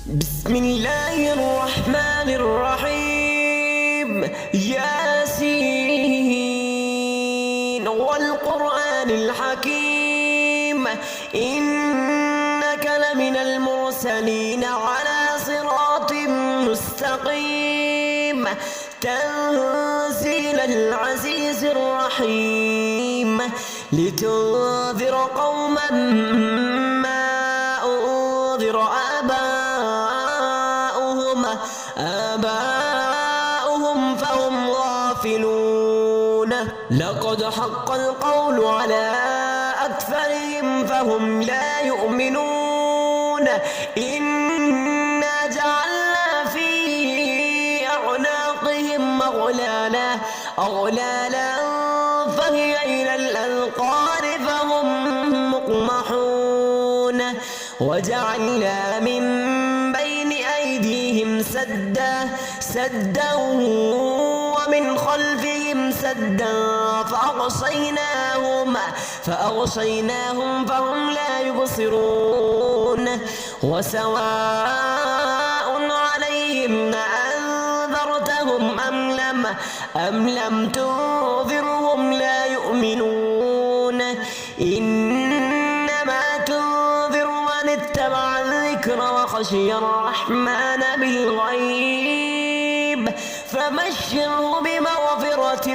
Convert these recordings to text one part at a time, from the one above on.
بسم الله الرحمن الرحيم. ياسين والقرآن الحكيم، إنك لمن المرسلين على صراط مستقيم، تنزيل العزيز الرحيم، لتنذر قوما ما أنذر آباؤهم فهم غافلون. لقد حق القول على أكثرهم فهم لا يؤمنون. إنا جعلنا في أعناقهم أغلالا فهي إلى الأذقان فهم مقمحون. وجعلنا من بين أيديهم سدا ومن خلفهم سدا فأغشيناهم فهم لا يبصرون. وسواء عليهم أنذرتهم أم لم تنذرهم لا يؤمنون. إنما تنذر من اتبع الذكر وخشي الرحمن بالغيب، فبشره بمغفرة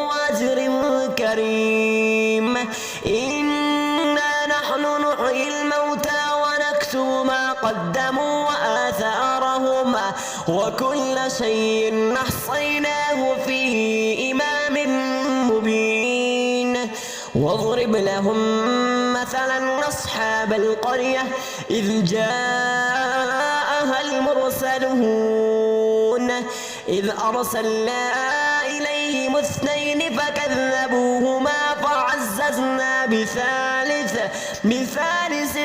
وأجر كريم. إنا نحن نحيي الموتى ونكتب ما قدموا وآثارهم، وكل شيء أحصيناه في إمام مبين. واضرب لهم مثلا أصحاب القرية إذ جاءها المرسلون، إذ أرسلنا إليهم اثنين فكذبوهما فعززنا بثالث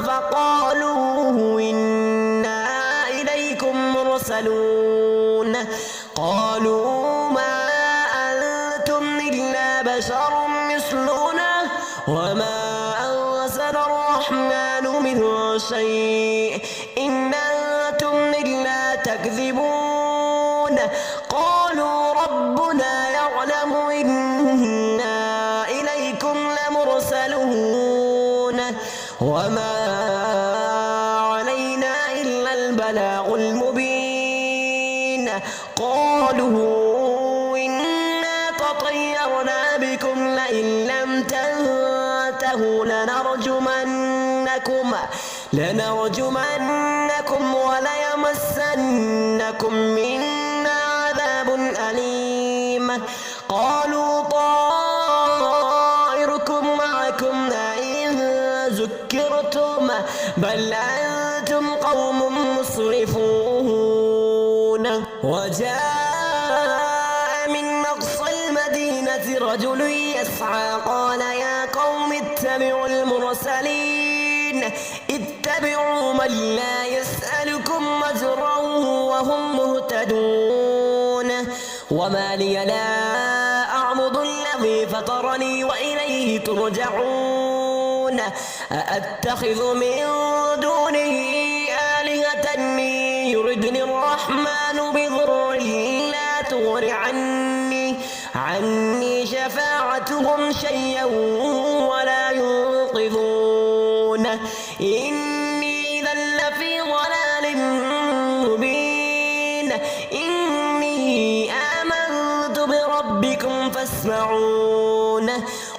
فقالوا إنا إليكم مرسلون. قالوا ما أنتم إلا بشر مثلنا وما أنزل الرحمن من شيء إن أنتم إلا تكذبون. قالوا ربنا يعلم إنا إليكم لمرسلون وما علينا إلا البلاغ المبين. قالوا إنا تطيرنا بكم لئن لم تنتهوا لنرجمنكم وليمسنكم منا عذاب أليم. قالوا طائركم معكم إن ذكرتم بل أنتم قوم مسرفون. وجاء من أقصى المدينة رجل يسعى قال يا قوم اتبعوا المرسلين، اتبعوا من لا يسألكم أجرا وهم مهتدون. وما لي لا أعبد الذي فطرني وإليه ترجعون. أأتخذ من دونه آلهة يردني الرحمن بضر لا تغن عني شفاعتهم شيئا ولا ينقذون. إني إذا لفي ضلال مبين. إني آمنت بربكم فاسمعون.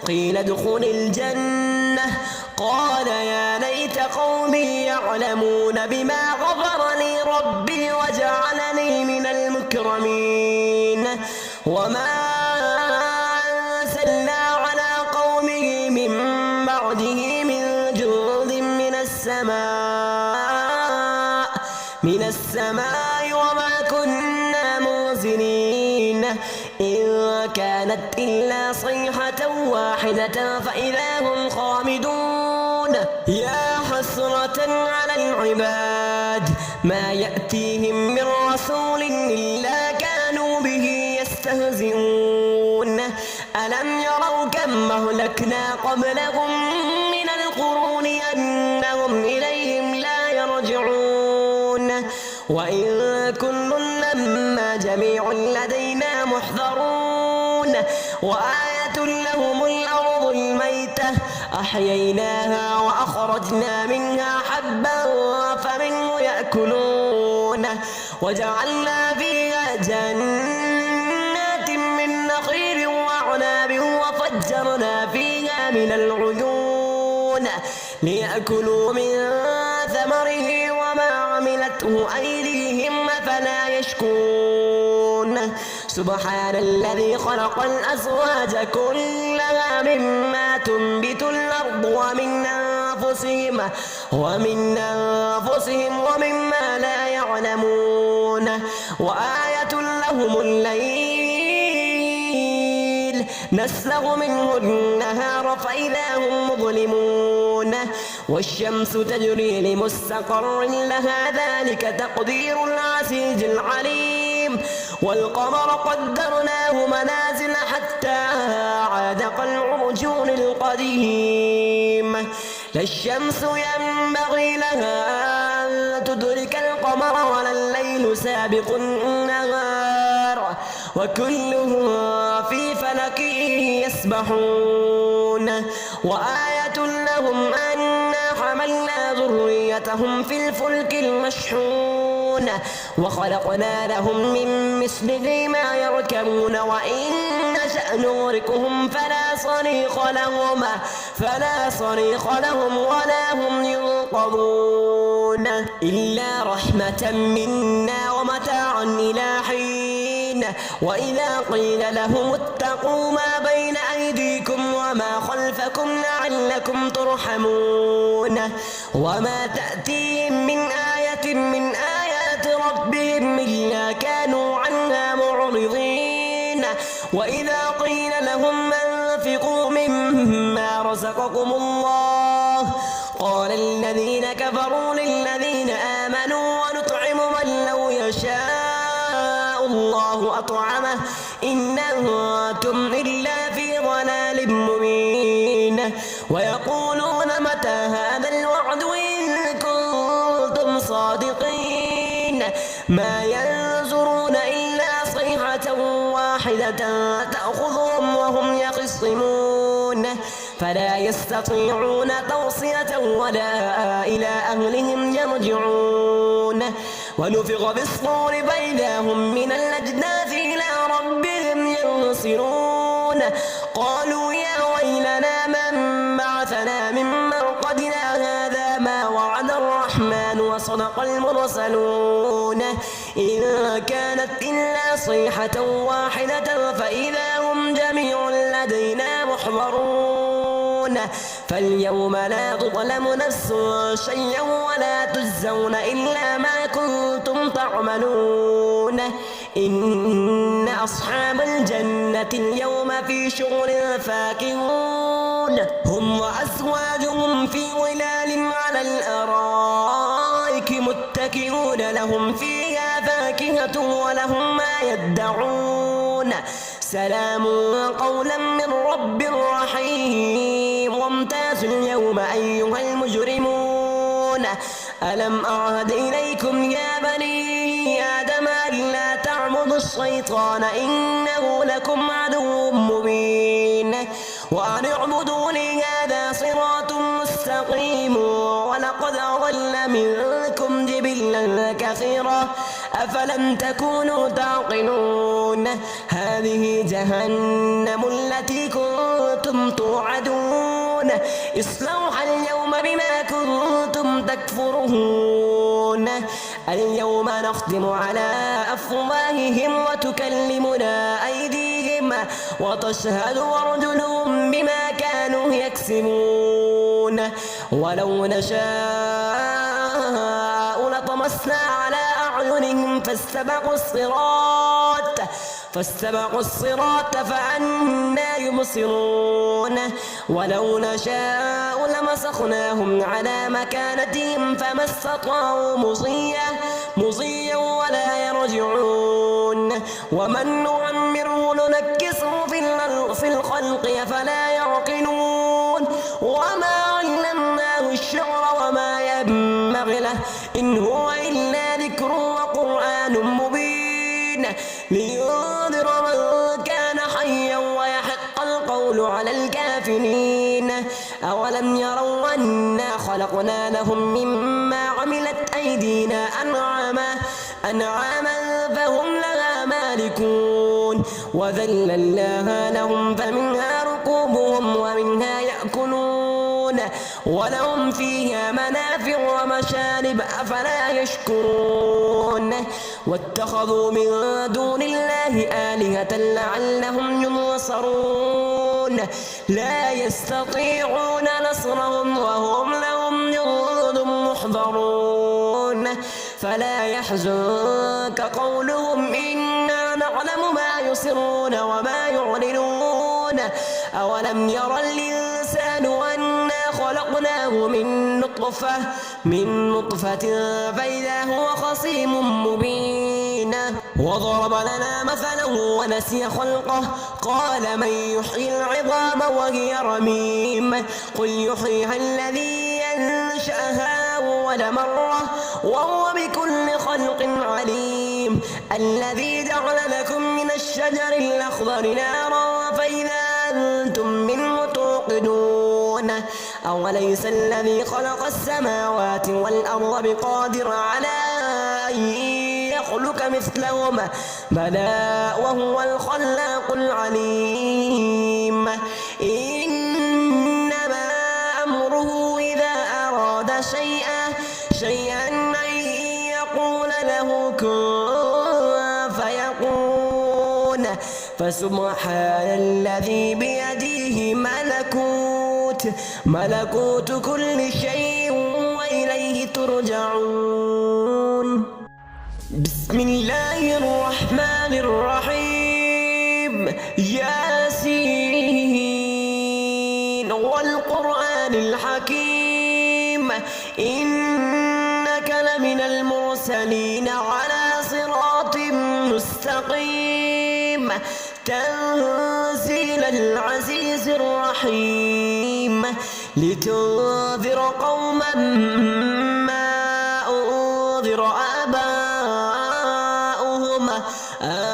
قيل ادخل الجنة قال يا ليت قومي يعلمون بما غفر لي ربي وجعلني من المكرمين. وما أرسلنا على قومه من بعده من جند من السماء وما كنا منزلين. إن كانت إلا صيحة واحدة فإذا هم خامدون. يا حسرة على العباد ما يأتيهم من رسول إلا كانوا به يستهزئون. ألم يروا كم أهلكنا قبلهم من القرون أنهم إليهم لا يرجعون. وإن كل لما جميع لدينا محضرون وآية لهم الأرض الميتة أحييناها وأخرجنا منها حبا فمنه يأكلون وجعلنا فيها جنات من نخيل وأعناب وفجرنا فيها من العيون ليأكلوا من ثمره وما عملته أيديهم أفلا يشكرون سبحان الذي خلق الأزواج كلها مما تنبت الأرض ومن أنفسهم ومما لا يعلمون وآية لهم الليل نسلغ منه النهار فإذا هم مظلمون والشمس تجري لمستقر لها ذلك تقدير العزيز العليم والقمر قدرناه منازل حتى عاد كالعرجون القديم لا الشمس ينبغي لها أن تدرك القمر ولا الليل سابق النهار وكلهم في فلك يسبحون وآية لهم أنا حملنا ذريتهم في الفلك المشحون وخلقنا لهم من مثله ما يركبون وإن نشأ نغرقهم فلا صريخ لهم ولا هم ينقذون إلا رحمة منا ومتاعا إلى حين وإذا قيل لهم اتقوا ما بين أيديكم وما خلفكم لعلكم ترحمون وما تأتيهم من آية من آيات ربهم إلا كانوا عنها معرضين وإذا قيل لهم أنفقوا مما رزقكم الله قال الذين كفروا للذين آمنوا ونطعم من لو يشاء الله أطعمه إن أنتم إلا في ضلال مبين ويقولون متى هذا الوعد إن كنتم صادقين ما ينظرون إلا صيحة واحدة تأخذهم وهم يخصمون فلا يستطيعون توصية ولا إلى أهلهم يرجعون ونفخ بالصور فإذا هم من الأجداث إلى ربهم ينصرون قالوا يا ويلنا من بعثنا من مرقدنا هذا ما وعد الرحمن وصدق المرسلون إن كانت إلا صيحة واحدة فإذا هم جميع لدينا محضرون فاليوم لا تظلم نفس شيئا ولا تجزون إلا ما كنتم تعملون إن أصحاب الجنة اليوم في شغل فاكهون هم وأزواجهم في ظلال على الأرائك متكئون لهم فيها فاكهة ولهم ما يدعون سلام قولا من رب رحيم وامتازوا اليوم أيها المجرمون ألم أعهد إليكم يا بني آدم ألا تعبدوا الشيطان إنه لكم عدو مبين وأن اعبدوني هذا صراط مستقيم ولقد أضل منكم جبلا كثيرا أفلم تكونوا تعقلون هذه جهنم التي كنتم توعدون اصلوها اليوم بما كنتم تكفرون اليوم نختم على أفواههم وتكلمنا أيديهم وتشهد أرجلهم بما كانوا يكسبون ولو نشاء لطمسنا على أعينهم فاستبقوا الصراط فأنى يبصرون ولو نشاء لمسخناهم على مكانتهم فما استطاعوا مضيا ولا يرجعون ومن نعمره ننكسه في الخلق أفلا يعقلون وما علمناه الشعر وما ينبغي له إن هو إلا ذكر ذكر وقرآن مبين لينذر من كان حيا ويحق القول على الكافرين. أولم يروا أنا خلقنا لهم مما عملت أيدينا أنعاما فهم لها مالكون وذللناها لهم فمنها ركوبهم ومنها يأكلون ولهم فيها منافع ومشارب أفلا يشكرون. واتخذوا من دون الله آلهة لعلهم ينصرون لا يستطيعون نصرهم وهم لهم جند محضرون. فلا يحزنك قولهم إنا نعلم ما يسرون وما يعلنون. أولم ير الإنسان أنا خلقناه من نطفة فإذا هو خصيم مبين. وضرب لنا مثلا ونسي خلقه قال من يحيي العظام وهي رميم قل يحييها الذي أنشأها أول مرة وهو بكل خلق عليم. الذي جعل لكم من الشجر الأخضر نارا فإذا أنتم منه توقدون. أوليس الذي خلق السماوات والأرض بقادر على أن يخلق مثلهم بلى وهو الخلاق العليم. إنما أمره إذا أراد شيئا أن يقول له كن فيكون. فسبحان الذي بيده ملكوت كل شيء وإليه ترجعون. بسم الله الرحمن الرحيم. ياسين والقرآن الحكيم إنك لمن المرسلين على صراط مستقيم تنزيل العزيز الرحيم لتنذر قوما ما أنذر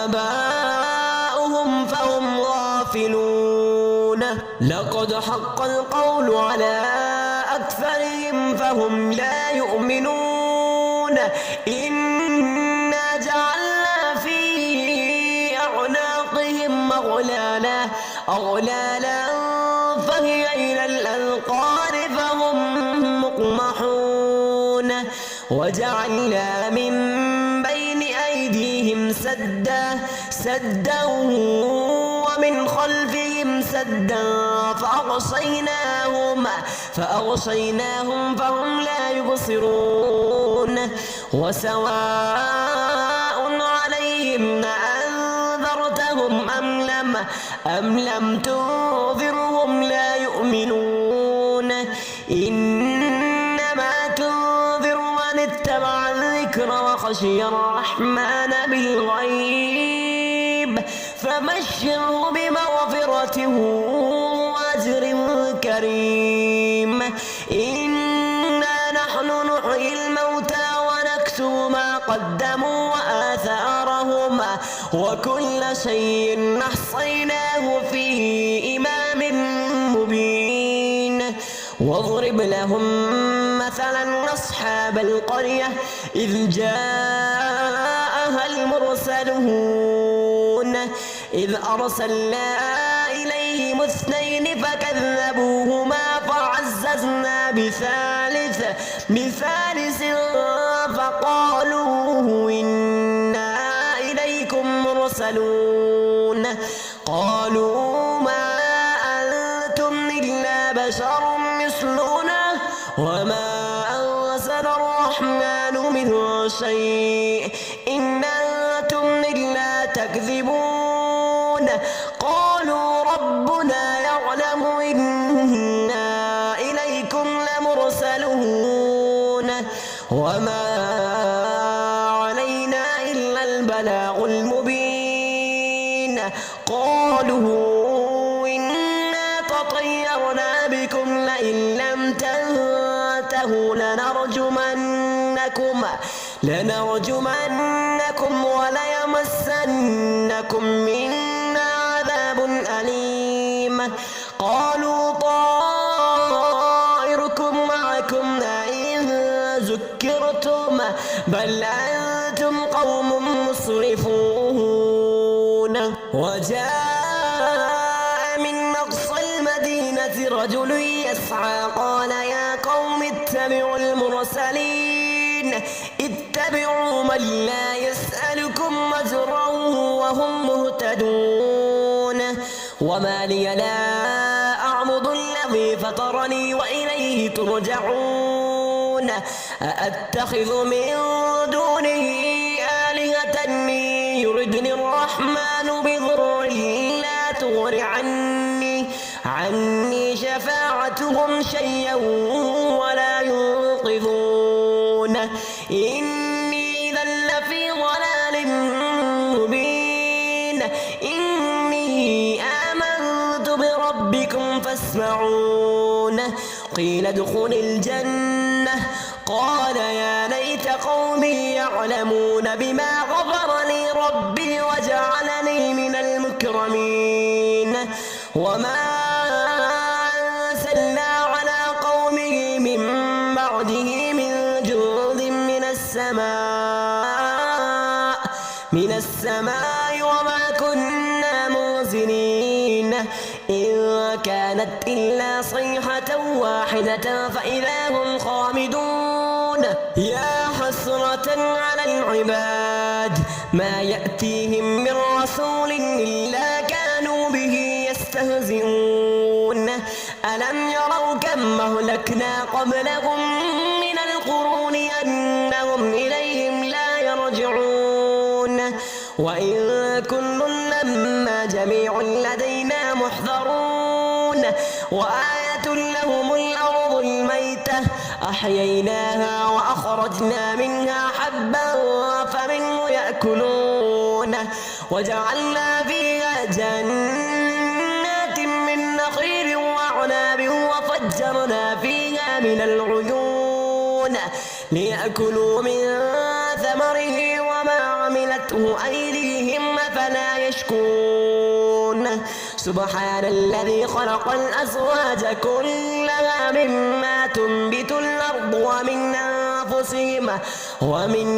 آباؤهم فهم غافلون. لقد حق القول على أكثرهم فهم لا يؤمنون. إنا جعلنا في أعناقهم أغلالا فهي إلى الأذقان فهم مقمحون. وجعلنا من بين أيديهم سدا ومن خلفهم سدا فأغشيناهم فهم لا يبصرون. وسواء عليهم أنذرتهم أم لم تنذرهم لا يؤمنون. إنما تنذر من اتبع الذكر وخشي الرحمن بالغيب فبشره بمغفرة وأجر كريم. إنا نحن نحيي الموتى ونكتب ما قدموا وآثارهم وكل شيء أحصيناه في إمام مبين. واضرب لهم مثلا أصحاب القرية إذ جاءها المرسلون إذ أرسلنا إليهم اثنين فكذبوهما فعززنا بثالث فقالوا إنا إليكم مرسلون. قالوا ما أنتم إلا بشر مثلنا وما أنزل الرحمن من شيء إن أنتم إلا تكذبون. قالوا ربنا يعلم إنا إليكم لمرسلون وما علينا إلا البلاغ المبين. قالوا إنا تطيرنا بكم لئن لم تنتهوا لنرجمنكم لنرجمنكم وليمسنكم منا عذاب أليم. قالوا طائركم معكم أئن ذكرتم بل أنتم قوم مسرفون. وجاء من أقصى المدينة رجل يسعى قال يا قوم اتبعوا المرسلين اتبعوا من لا يسألكم أجرا وهم مهتدون. وما لي لا أعبد الذي فطرني وإليه ترجعون. أأتخذ من دونه آلهة يردني الرحمن بضر لا تغن عني شفاعتهم شيئا ولا ينقذون. إني إذا لفي ضلال مبين. إني آمنت بربكم فاسمعون. قيل ادخل الجنة قال يا ليت قومي يعلمون بما غفر لي ربي وجعلني من المكرمين. وما أرسلنا على قومه من بعده من جند من السماء وما كنا منزلين. إن كانت إلا صيحة واحدة فإذا هم خامدون. يا حسرة على العباد ما يأتيهم من رسول إلا كانوا به يستهزئون. ألم يروا كم أهلكنا قبلهم من القرون أنهم إليهم لا يرجعون. وإن كل لما جميع لدينا محضرون. وآية لهم الأرض الميتة أحييناها وأخرجنا منها حبا فمنه يأكلون. وجعلنا فيها جنات من نخيل وأعناب وفجرنا فيها من العيون ليأكلوا من ثمره وما عملته أيديهم فلا يشكون. سبحان الذي خلق الأزواج كلها مما تنبت الأرض ومن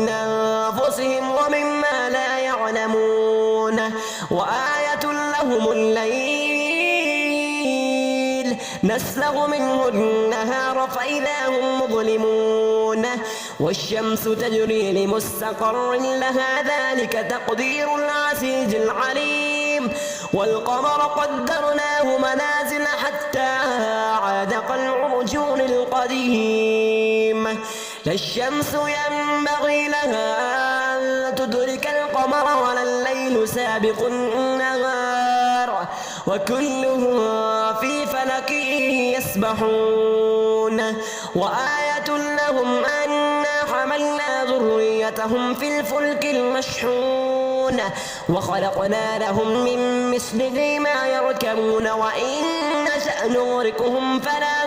أنفسهم ومما لا يعلمون. وآية لهم الليل نسلغ منه النهار فإذا هم مظلمون. والشمس تجري لمستقر لها ذلك تقدير العزيز العليم. والقمر قدرناه منازل حتى عاد كالعرجون القديم. لا الشمس ينبغي لها أن تدرك القمر ولا الليل سابق النهار وكلهم في فلك يسبحون. وآية لهم أنا حملنا ذريتهم في الفلك المشحون وخلقنا لهم من مثله ما يركبون. وإن نشأ نغرقهم فلا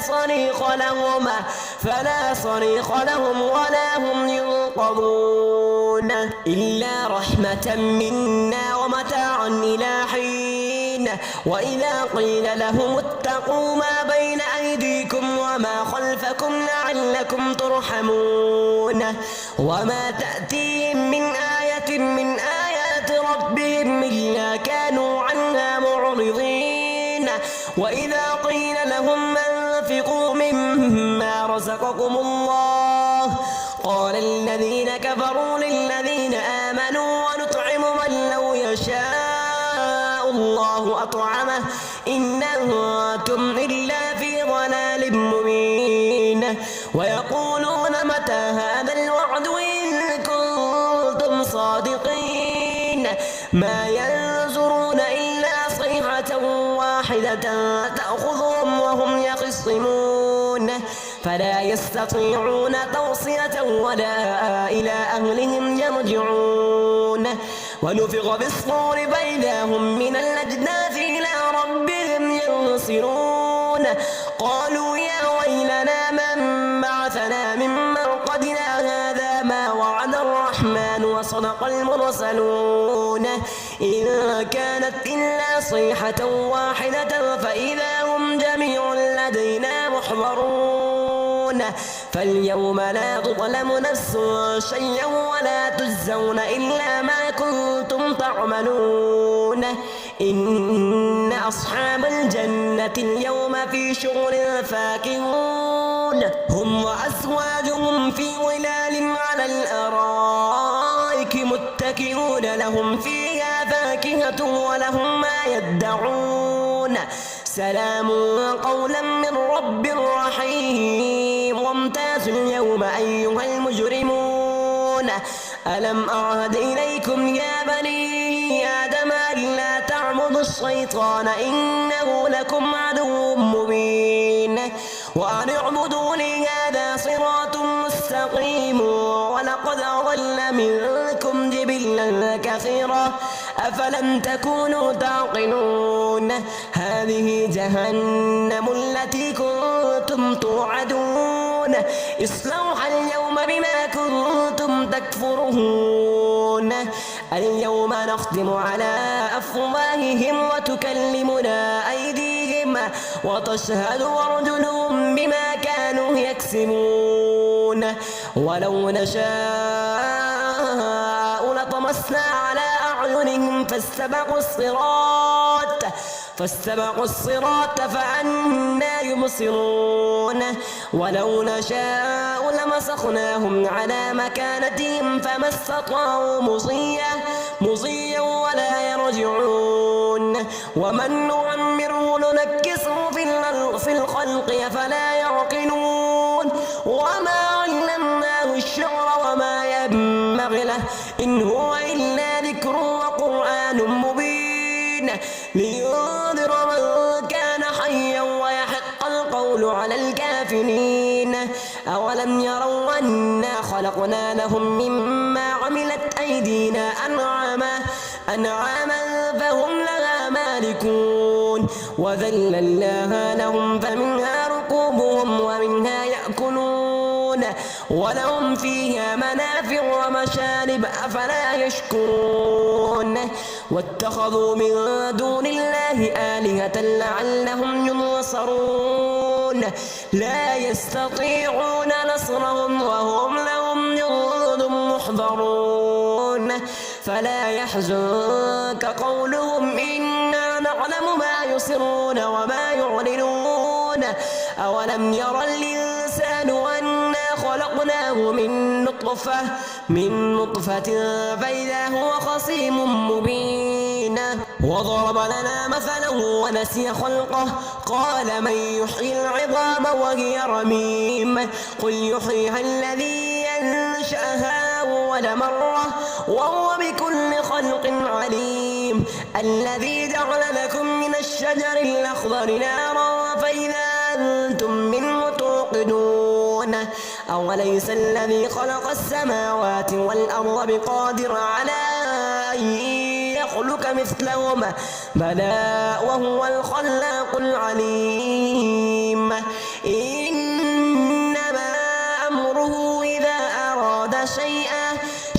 صريخ لهم ولا هم ينقذون إلا رحمة منا ومتاعا إلى حين. وإذا قيل لهم اتقوا ما بين أيديكم وما خلفكم لعلكم ترحمون. وما تأتيهم من آية من آيات ربهم إلا كانوا عنها معرضين. وإذا قيل لهم أنفقوا مما رزقكم الله قال الذين كفروا للذين آمنوا ونطعم من لو يشاء الله أطعمه إن أنتم إلا في ضلال مبين. ويقولون متى هذا الوعد إن كنتم صادقين. ما ينظرون إلا صيحة واحدة تأخذهم وهم يخصمون فلا يستطيعون توصية ولا إلى أهلهم يرجعون. ونفخ بالصور فإذا هم من الأجداث إلى ربهم ينصرون. قالوا يا ويلنا من بعثنا من مرقدنا هذا ما الرحمن وصدق المرسلون إن كانت إلا صيحة واحدة فإذا هم جميع لدينا محضرون فاليوم لا تظلم نفس شيئا ولا تجزون إلا ما كنتم تعملون إن أصحاب الجنة اليوم في شغل فاكهون هم وأزواجهم في ظلال على الأرائك متكئون لهم فيها فاكهة ولهم ما يدعون سلام قولا من رب رحيم وامتازوا اليوم أيها المجرمون ألم أعهد إليكم يا بني آدم ألا تعبدوا الشيطان إنه لكم عدو مبين وأن اعبدوني هذا صراط مستقيم ولقد أضل منكم جبلا كثيرا أفلم تكونوا تعقلون هذه جهنم التي كنتم توعدون اصلوها اليوم بما كنتم تكفرون اليوم نختم على أفواههم وتكلمنا أيديهم وتشهد أرجلهم بما كانوا يكسبون ولو نشاء لطمسنا على أعينهم فاستبقوا الصراط فأنى يبصرون ولو نشاء لمسخناهم على مكانتهم فما استطاعوا مصيا ولا يرجعون ومن نعمره ننكسه في الخلق أفلا يعقلون وما علمناه الشعر وما ينبغي له إن هو إلا ذكر وقرآن مبين لينذر من كان حيا ويحق القول على الكافرين أولم يروا أنا خلقنا لهم مما عملت أيدينا أنعاما فهم لها مالكون وذللناها لهم فمنها ركوبهم ومنها يأكلون ولهم فيها منافع ومشارب أفلا يشكرون واتخذوا من دون الله آلهة لعلهم ينصرون لا يستطيعون نصرهم وهم لهم جند محضرون فلا يحزنك قولهم إنا نعلم ما يسرون وما يعلنون أولم ير الإنسان أنا خلقناه من نطفة فإذا هو خصيم مبين وضرب لنا مثلا ونسي خلقه قال من يحيي العظام وهي رميم قل يحييها الذي أنشأها أول مرة وهو بكل خلق عليم الذي جعل لكم من الشجر الأخضر نارا فإذا أنتم منه توقدون أوليس الذي خلق السماوات والأرض بقادر على أن يخلق مثلهم بلى وهو الخلاق العليم إنما أمره إذا أراد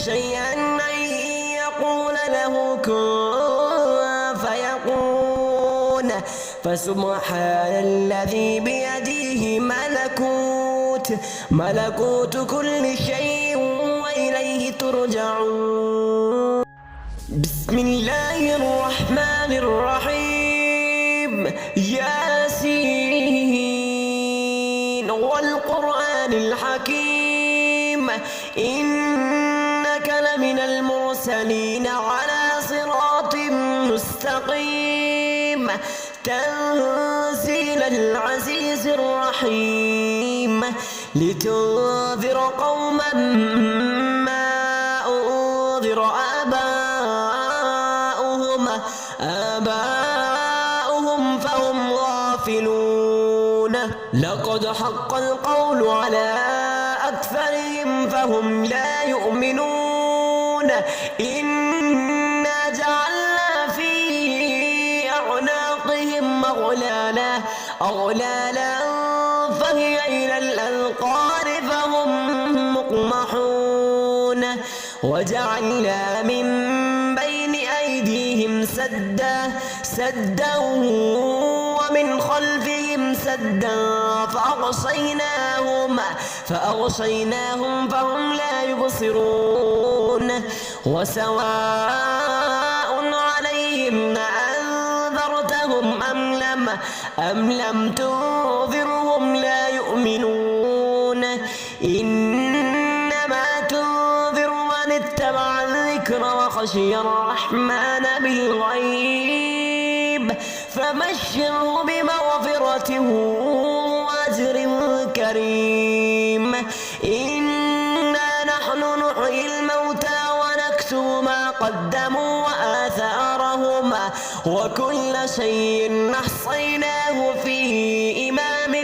شيئا أن يقول له كن فيكون فسبحان الذي بيده ملكوت كل شيء وإليه ترجعون بسم الله الرحمن الرحيم ياسين والقرآن الحكيم إنك لمن المرسلين على صراط مستقيم تنزيل العزيز الرحيم لتنذر قوما ما أنذر آباؤهم فهم غافلون لقد حق القول على أكثرهم فهم لا يؤمنون إنا جعلنا في أعناقهم أغلالا فهي إلى الأذقان فهم مقمحون وجعلنا من بين أيديهم سدا ومن خلفهم سدا فأغشيناهم فهم لا يبصرون وسواء عليهم أنذرتهم أم لم تنذرهم لا يؤمنون إنما تنذر من اتبع الذكر وخشي الرحمن بالغيب فبشره بمغفرة وأجر كريم إنا نحن نحيي الموتى ونكتب ما قدموا وآثارهم وكل شيء أحصيناه في إمام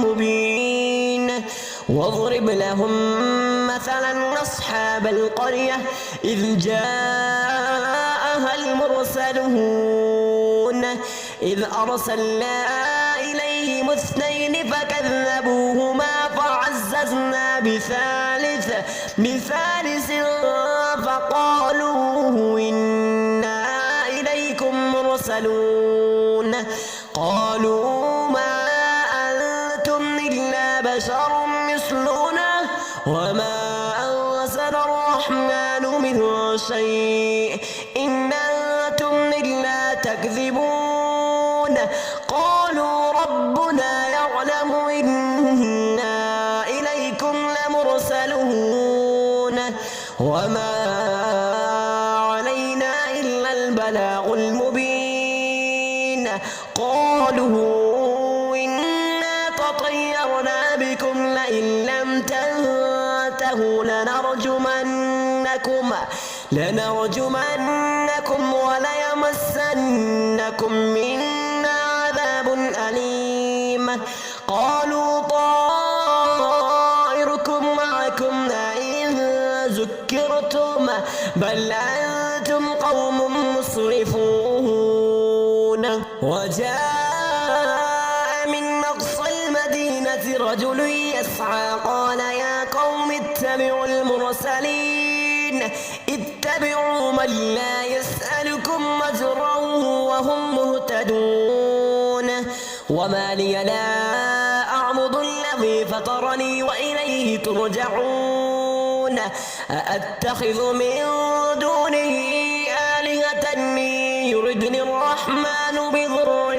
مبين واضرب لهم مثلا أصحاب القرية إذ جاءها المرسلون إذ أرسلنا إليهم اثنين فكذبوهما فعززنا بثالث فقالوا إنا إليكم مرسلون قالوا ما أنتم إلا بشر مثلنا وما أنزل الرحمن من شيء إن أنتم إلا تكذبون قالوا ربنا يعلم إنا إليكم لمرسلون وما علينا إلا البلاغ المبين قالوا إنا تطيرنا بكم لئن لم تنتهوا لنرجمنكم وليمسنكم منا عذاب أليم قالوا طائركم معكم إن ذكرتم بل أنتم قوم مسرفون وجاء من أقصى المدينة رجل يسعى قال يا قوم اتبعوا المرسلين اتبعوا من لا يسألكم أجرا وهم مهتدون وما لي لا أعبد الذي فطرني وإليه ترجعون أأتخذ من دونه آلهة يردني الرحمن بضر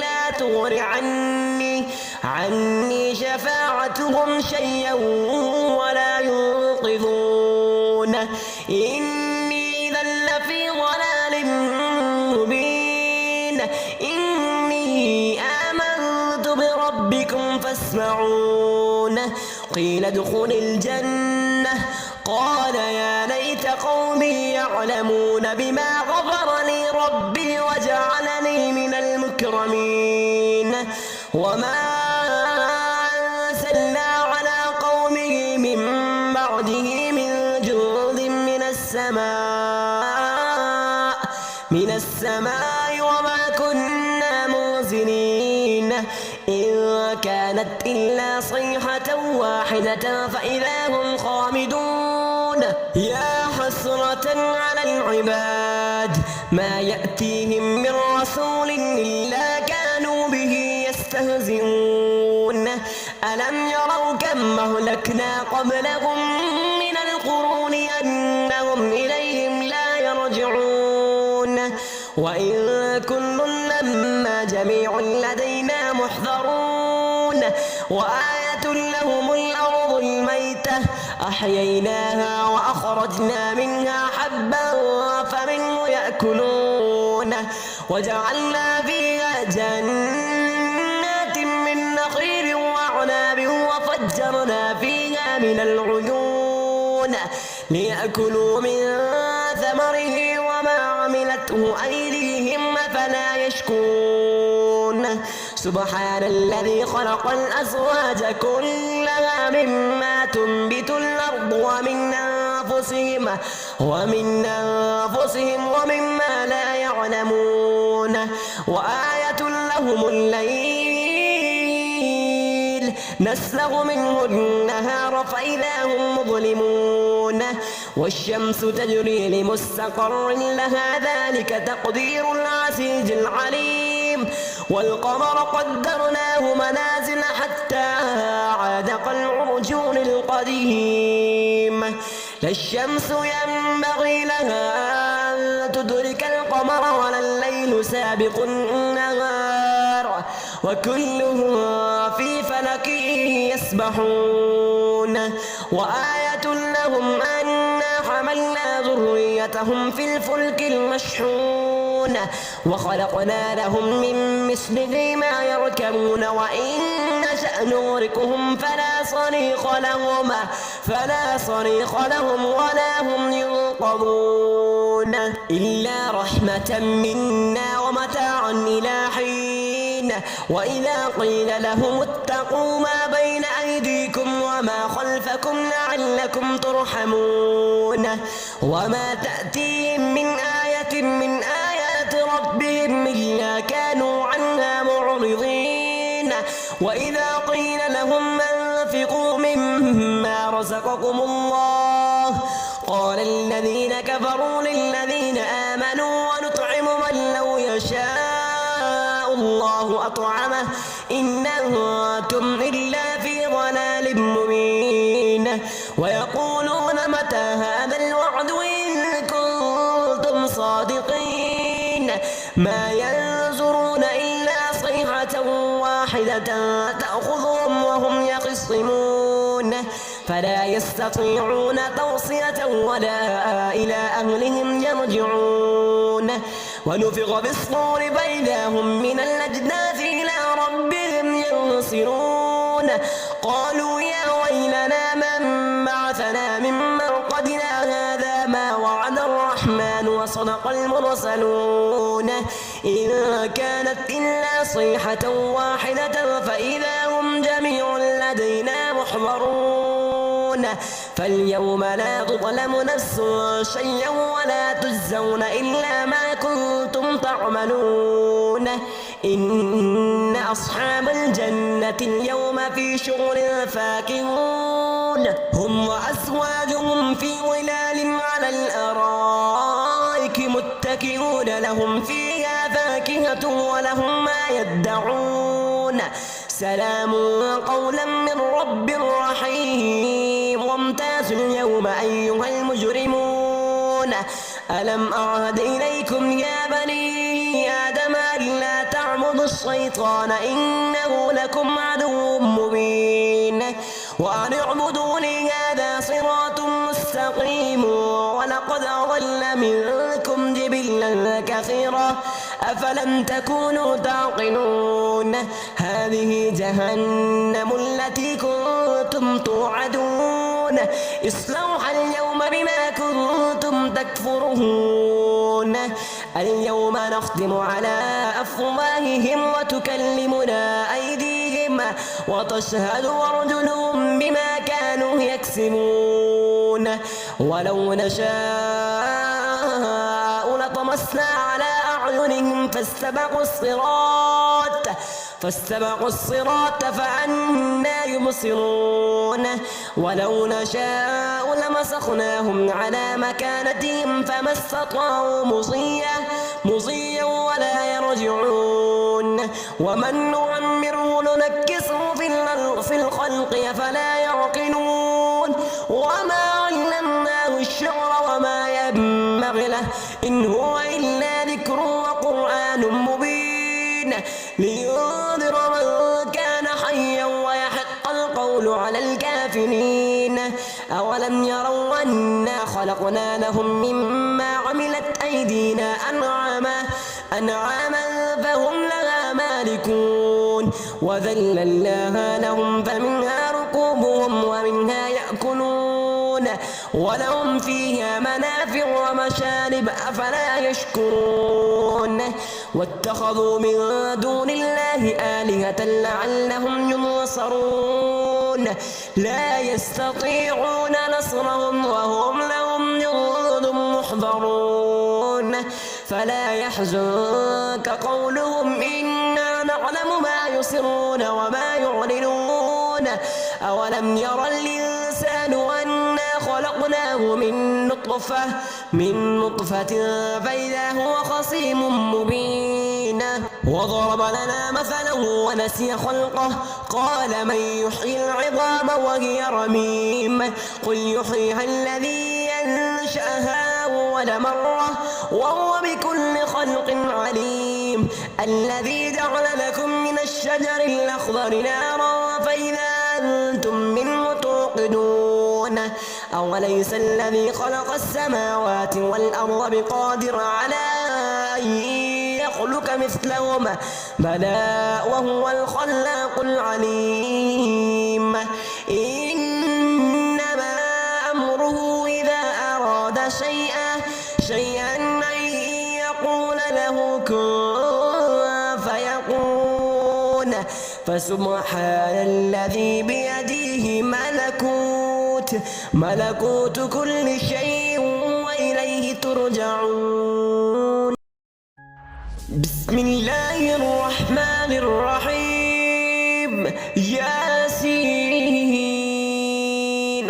لا تغن عني شفاعتهم شيئا ولا ينقذون إني إذا لفي ضلال مبين إني آمنت بربكم فاسمعون قيل ادخل الجنة قال يا ليت قومي يعلمون بما غفر لي ربي وجعلني من المكرمين وما أنزلنا على قومه من بعده من جند من السماء وما كنا منزلين إن كانت إلا صيحة واحدة فإذا هم خامدون يا حسرة على العباد ما يأتيهم من رسول إلا كانوا به يستهزئون ألم يروا كم أهلكنا قبلهم من القرون أنهم إليهم لا يرجعون وإن كل لما جميع لدينا محضرون وآية لهم الأرض الميتة أحييناها وأخرجنا منها حبا فمنه يأكلون وجعلنا فيها جنات من نخيل وأعناب وفجرنا فيها من العيون ليأكلوا من ثمره وما عملته أيديهم أفلا يشكرون سبحان الذي خلق الأزواج كلها مما تنبت الأرض ومن أنفسهم ومما لا يعلمون وآية لهم الليل نسلغ منه النهار فإذا هم مظلمون والشمس تجري لمستقر لها ذلك تقدير العزيز العليم والقمر قدرناه منازل حتى عاد كالعرجون القديم لا الشمس ينبغي لها أن تدرك القمر ولا الليل سابق النهار وكل في فلك يسبحون وآية لهم أنا حملنا ذريتهم في الفلك المشحون وخلقنا لهم من مثله ما يركبون وإن نشأ نغرقهم فلا صريخ لهم ولا هم ينقذون إلا رحمة منا ومتاعا إلى حين وإذا قيل لهم اتقوا ما بين أيديكم وما خلفكم لعلكم ترحمون وما تأتيهم من آية من آيات ربهم إلا كانوا عنها معرضين وإذا قيل لهم أنفقوا مما رزقكم الله قال الذين كفروا للذين آمنوا ونطعم من لو يشاء الله أطعمه إن أنتم إلا في ضلال مبين ويقولون متى هذا الوعد إن كنتم صادقين ما ينظرون إلا صيحة واحدة تأخذهم وهم يخصمون فلا يستطيعون توصية ولا إلى أهلهم يرجعون ونفخ بالصور فإذا هم من الأجداث إلى ربهم ينصرون قالوا يا ويلنا من بعثنا من مرقدنا هذا ما وعد الرحمن وصدق المرسلون إن كانت إلا صيحة واحدة فإذا هم جميع لدينا محضرون فاليوم لا تظلم نفس شيئا ولا تجزون إلا ما كنتم تعملون إن أصحاب الجنة اليوم في شغل فاكهون هم وأزواجهم في ظلال على الأرائك متكئون لهم فيها فاكهة ولهم ما يدعون سلام قولا من رب رحيم وامتازوا اليوم أيها المجرمون ألم أعهد إليكم يا بني آدم ألا تعبدوا الشيطان إنه لكم عدو مبين وأن اعبدوني هذا صراط مستقيم ولقد أضل منكم جبلا كثيرا أفلم تكونوا تعقلون هذه جهنم التي كنتم توعدون اصلوها اليوم بما كنتم تكفرون اليوم نختم على أفواههم وتكلمنا أيديهم وتشهد أرجلهم بما كانوا يكسبون ولو نشاء لطمسنا على أعينهم فاستبقوا الصراط فأنى يبصرون ولو نشاء لمسخناهم على مكانتهم فما استطاعوا مضيا ولا يرجعون ومن نعمره ننكسه في الخلق أفلا يعقلون وما علمناه الشعر وما ينبغي له إن هو إلا ذكر وقرآن مبين لينذر من كان حيا ويحق القول على الكافرين أولم يروا أنا خلقنا لهم مما عملت أيدينا أنعاما فهم لها مالكون وذللناها لهم فمنها ركوبهم ومنها يأكلون ولهم فيها منافع ومشارب أفلا يشكرون واتخذوا من دون الله آلهة لعلهم ينصرون لا يستطيعون نصرهم وهم لهم جند محضرون فلا يحزنك قولهم إنا نعلم ما يسرون وما يعلنون أولم ير الإنسان أنا خلقناه من نطفة فإذا هو خصيم مبين وضرب لنا مثلا ونسي خلقه قال من يحيي العظام وهي رميم قل يحييها الذي أنشأها أول مرة وهو بكل خلق عليم الذي جعل لكم من الشجر الأخضر نارا فإذا أنتم منه توقدون أوليس الذي خلق السماوات والأرض بقادر على أن يخلق مثلهم بلى وهو الخلاق العليم إنما أمره إذا أراد شيئا أن يقول له كن فيكون فسبحان الذي بيده ملكوت كل شيء وإليه ترجعون بسم الله الرحمن الرحيم ياسين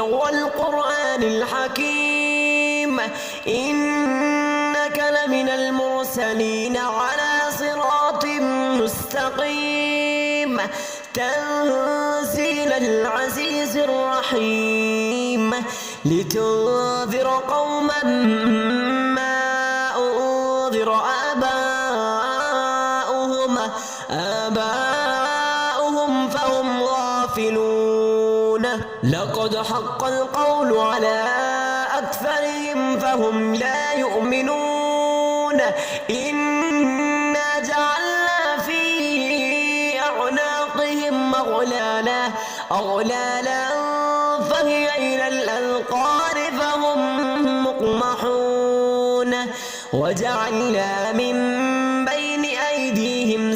والقرآن الحكيم إنك لمن المرسلين على صراط مستقيم تنزيل العزيز الرحيم لتنذر قوما ما أنذر آباؤهم فهم غافلون لقد حق القول على أكثرهم فهم لا يؤمنون إنا جعلنا في أعناقهم أغلالا فهي إلى الأذقان فهم مقمحون وجعلنا من بين أيديهم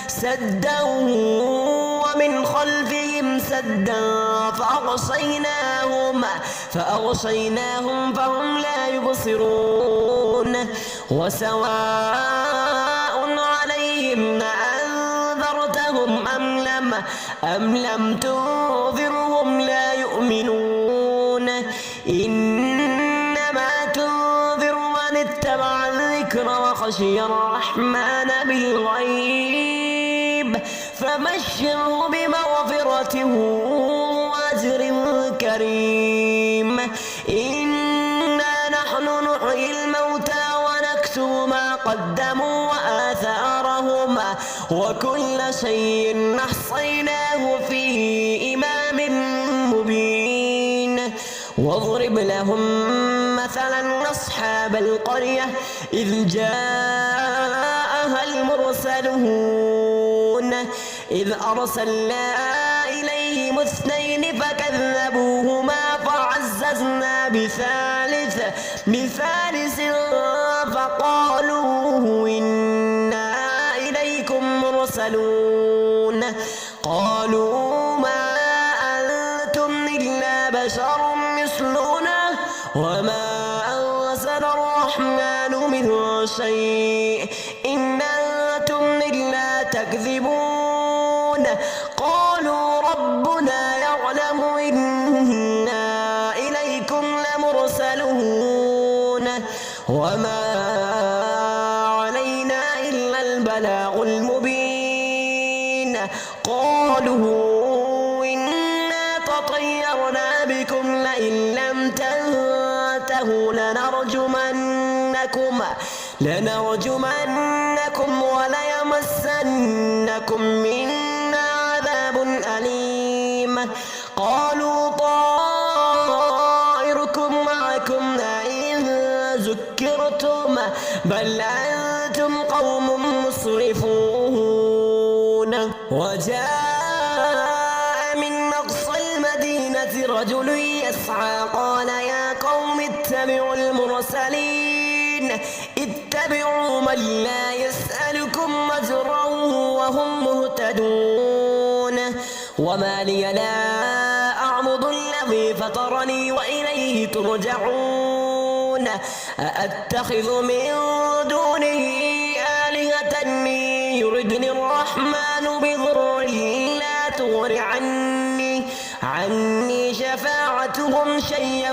سدا ومن خلفهم سدا فأغشيناهم فهم لا يبصرون وسواء عليهم أنذرتهم أم لم تنذرهم لا يؤمنون إنما تنذر من اتبع الذكر وخشي الرحمن بالغيب فبشره بمغفرة وأجر كريم إنا نحن نحيي الموتى ونكتب ما قدموا وآثارهم وكل شيء أحصيناه في إمام مبين واضرب لهم مثلا أصحاب القرية إذ جاءها المرسلون إذ أرسلنا إليهم اثنين فكذبوهما فعززنا بثالث فقالوا إنا إليكم مرسلون قالوا ما أنتم إلا بشر مثلنا وما أنزل الرحمن من شيء إن أنتم إلا تكذبون قالوا ربنا يعلم إنا إليكم لمرسلون وما علينا إلا البلاغ المبين قالوا إنا تطيرنا بكم لئن لم تنتهوا لنرجمنكم وليمسنكم منا عذاب أليم قالوا طائركم معكم إن ذكرتم بل أنتم قوم مسرفون وجاء من أقصى المدينة رجل يسعى قال يا قوم اتبعوا المرسلين اتبعوا من لا يسألكم أجرا وهم مهتدون وما لي لا أعبد الذي فطرني وإليه ترجعون أأتخذ من دونه آلهة يردني الرحمن بضر لا تغن عني شفاعتهم دعوتهم شيئا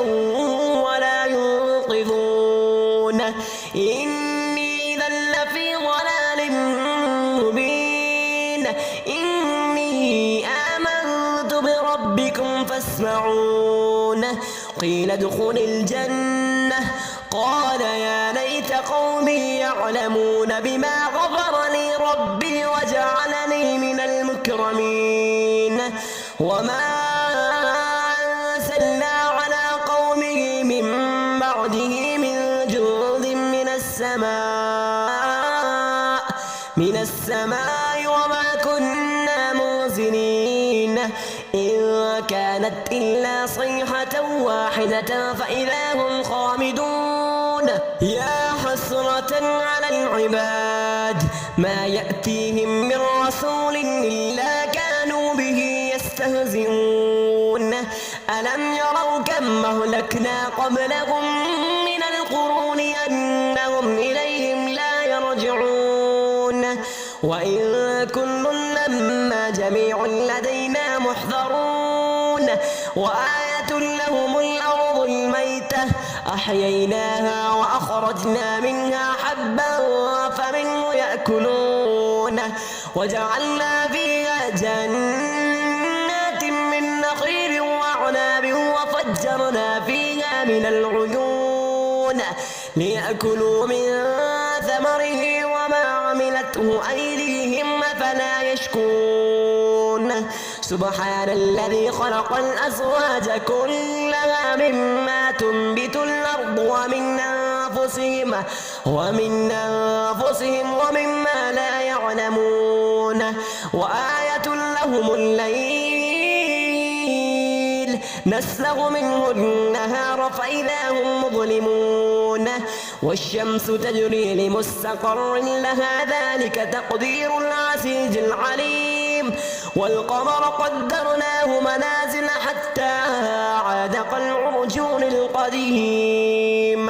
ولا ينقذون إني إذا لفي ضلال مبين إني آمنت بربكم فاسمعون قيل ادخل الجنة قال يا ليت قومي يعلمون بما غفر لي ربي وجعلني من المكرمين وما أرسلنا على قومه من بعده من جند من السماء وما كنا منزلين إن كانت إلا صيحة واحدة فإذا هم خامدون يا حسرة على العباد ما يأتيهم من رسول إلا كانوا به يستهزئون ألم يروا كم أهلكنا قبلهم من القرون أنهم إليهم لا يرجعون وإن كل لما جميع لدينا محضرون وآية لهم الأرض الميتة أحييناها وأخرجنا منها حبا فمنه يأكلون وجعلنا فيها جنات من نخيل وأعناب وفجرنا فيها من العيون ليأكلوا من ثمره وما عملته أيديهم فلا يشكون سبحان الذي خلق الأزواج كلها مما تنبت الأرض ومن أنفسهم ومما لا يعلمون وآية لهم الليل نسلغ منه النهار فإذا هم مظلمون والشمس تجري لمستقر لها ذلك تقدير العزيز العليم والقمر قدرناه منازل حتى عاد كالعرجون القديم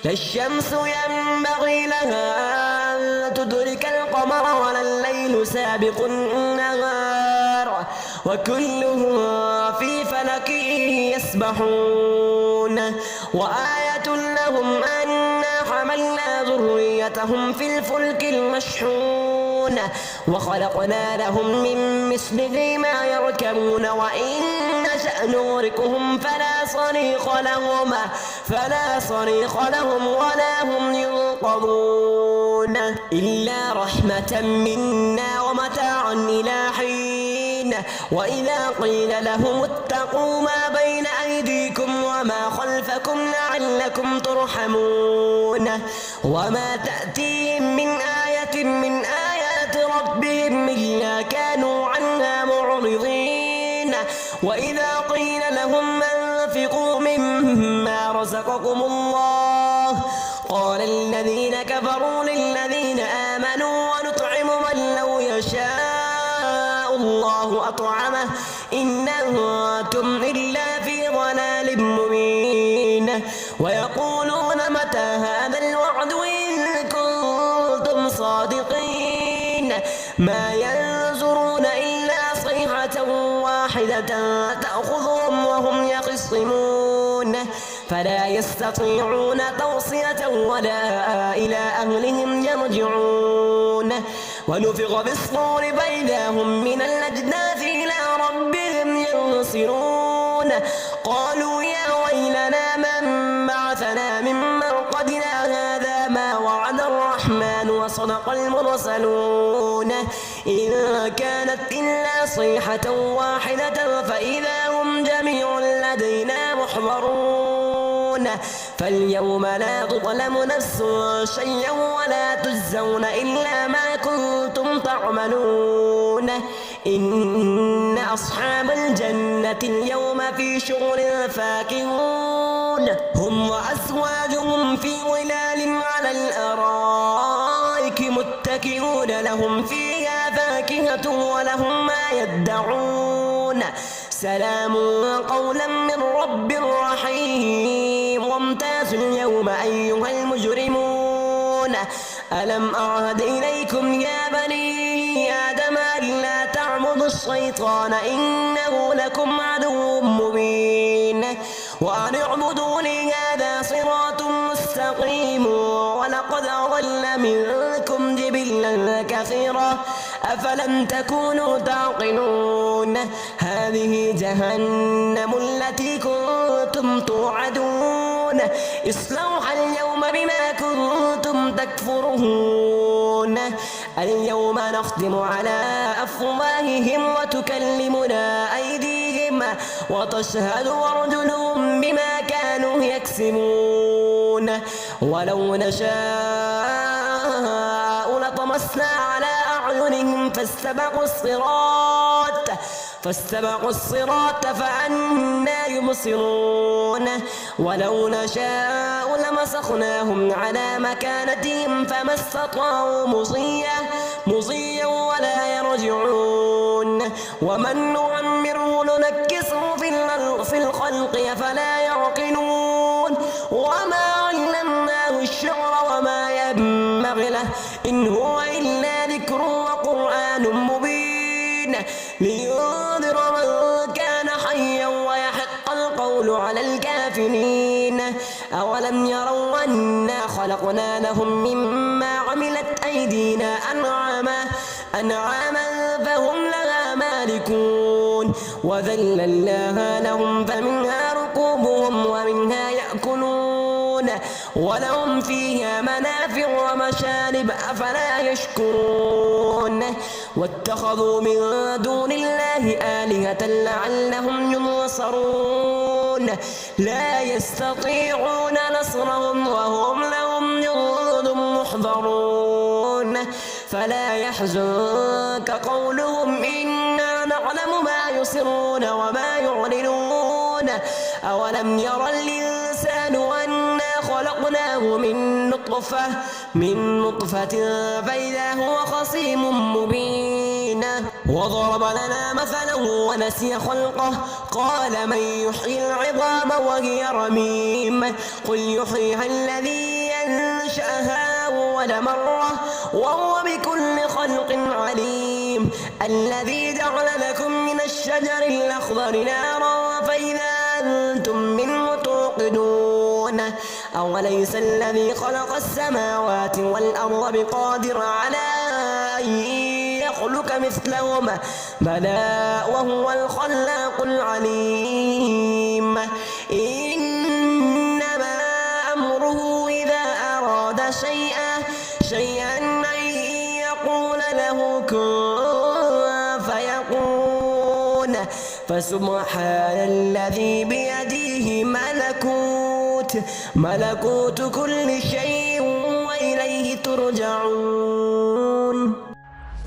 لا الشمس ينبغي لها أن تدرك القمر ولا الليل سابق النهار وكلهم في فلك يسبحون وآية لهم أنا حملنا ذريتهم في الفلك المشحون وخلقنا لهم من مثله ما يركبون وإن نشأ نغرقهم فلا صريخ لهم ولا هم ينقذون إلا رحمة منا ومتاعا إلى حين وإذا قيل لهم اتقوا ما بين أيديكم وما خلفكم لعلكم ترحمون وما تأتيهم من آية من آيات ربهم إلا كانوا عنها معرضين وإذا قيل لهم أنفقوا مما رزقكم الله قال الذين كفروا للذين آمنوا ونطعم من لو يشاء الله أطعمه إن أنتم إلا في ضلال مبين ويقولون متى هذا الوعد إن كنتم صادقين ما ينظرون إلا صيحة واحدة تأخذهم وهم يخصمون فلا يستطيعون توصية ولا إلى أهلهم يرجعون ونفخ بالصور فإذا هم من الأجداث إلى ربهم ينصرون قالوا يا ويلنا من بعثنا من مرقدنا هذا ما وعد الرحمن وصدق المرسلون إن كانت إلا صيحة واحدة فإذا هم جميع لدينا محضرون فاليوم لا تظلم نفس شيئا ولا تجزون إلا ما كنتم تعملون إن أصحاب الجنة اليوم في شغل فاكهون هم وأزواجهم في ظلال على الأرائك متكئون لهم فيها فاكهة ولهم ما يدعون سلام قولا من رب رحيم وامتازوا اليوم أيها المجرمون ألم أعهد إليكم يا بني آدم ألا تعبدوا واجتنبوا الشيطان إنه لكم عدو مبين وأن اعبدوني هذا صراط مستقيم ولقد أضل منكم جبلا كثيرا أفلم تكونوا تعقلون هذه جهنم التي كنتم توعدون اصلوها اليوم بما كنتم تكفرون اليوم نختم على أفواههم وتكلمنا أيديهم وتشهد أرجلهم بما كانوا يكسبون ولو نشاء لطمسنا على أعينهم فاستبقوا الصراط فأنى يبصرون ولو نشاء لمسخناهم على مكانتهم فما استطاعوا مصيا ولا يرجعون ومن نعمره ننكسه في الخلق أفلا يعقلون وما علمناه الشعر وما ينبغي له إن هو إلا ذكر وقرآن مبين لينذر من كان حيا ويحق القول على الكافرين أولم يروا أنا خلقنا لهم مما عملت أيدينا أنعاما فهم لها مالكون وذللناها لهم فمنها ركوبهم ومنها يأكلون ولهم فيها منافع ومشارب أفلا يشكرون واتخذوا من دون الله آلهة لعلهم ينصرون لا يستطيعون نصرهم وهم لهم جند محضرون فلا يحزنك قولهم إنا نعلم ما يسرون وما يعلنون أولم ير الإنسان أنا خلقناه من نطفة فإذا هو خصيم مبين وضرب لنا مثلا ونسي خلقه قال من يحيي العظام وهي رميم قل يحييها الذي أنشأها أول مرة وهو بكل خلق عليم الذي جعل لكم من الشجر الأخضر نارا فإذا أنتم منه توقدون أوليس الذي خلق السماوات والأرض بقادر على أن يخلق مثلهما بلى وهو الخلاق العليم إنما أمره إذا أراد شيئا أن يقول له كن فيكون فسبحان الذي بيده ملكوت كل شيء وإليه ترجعون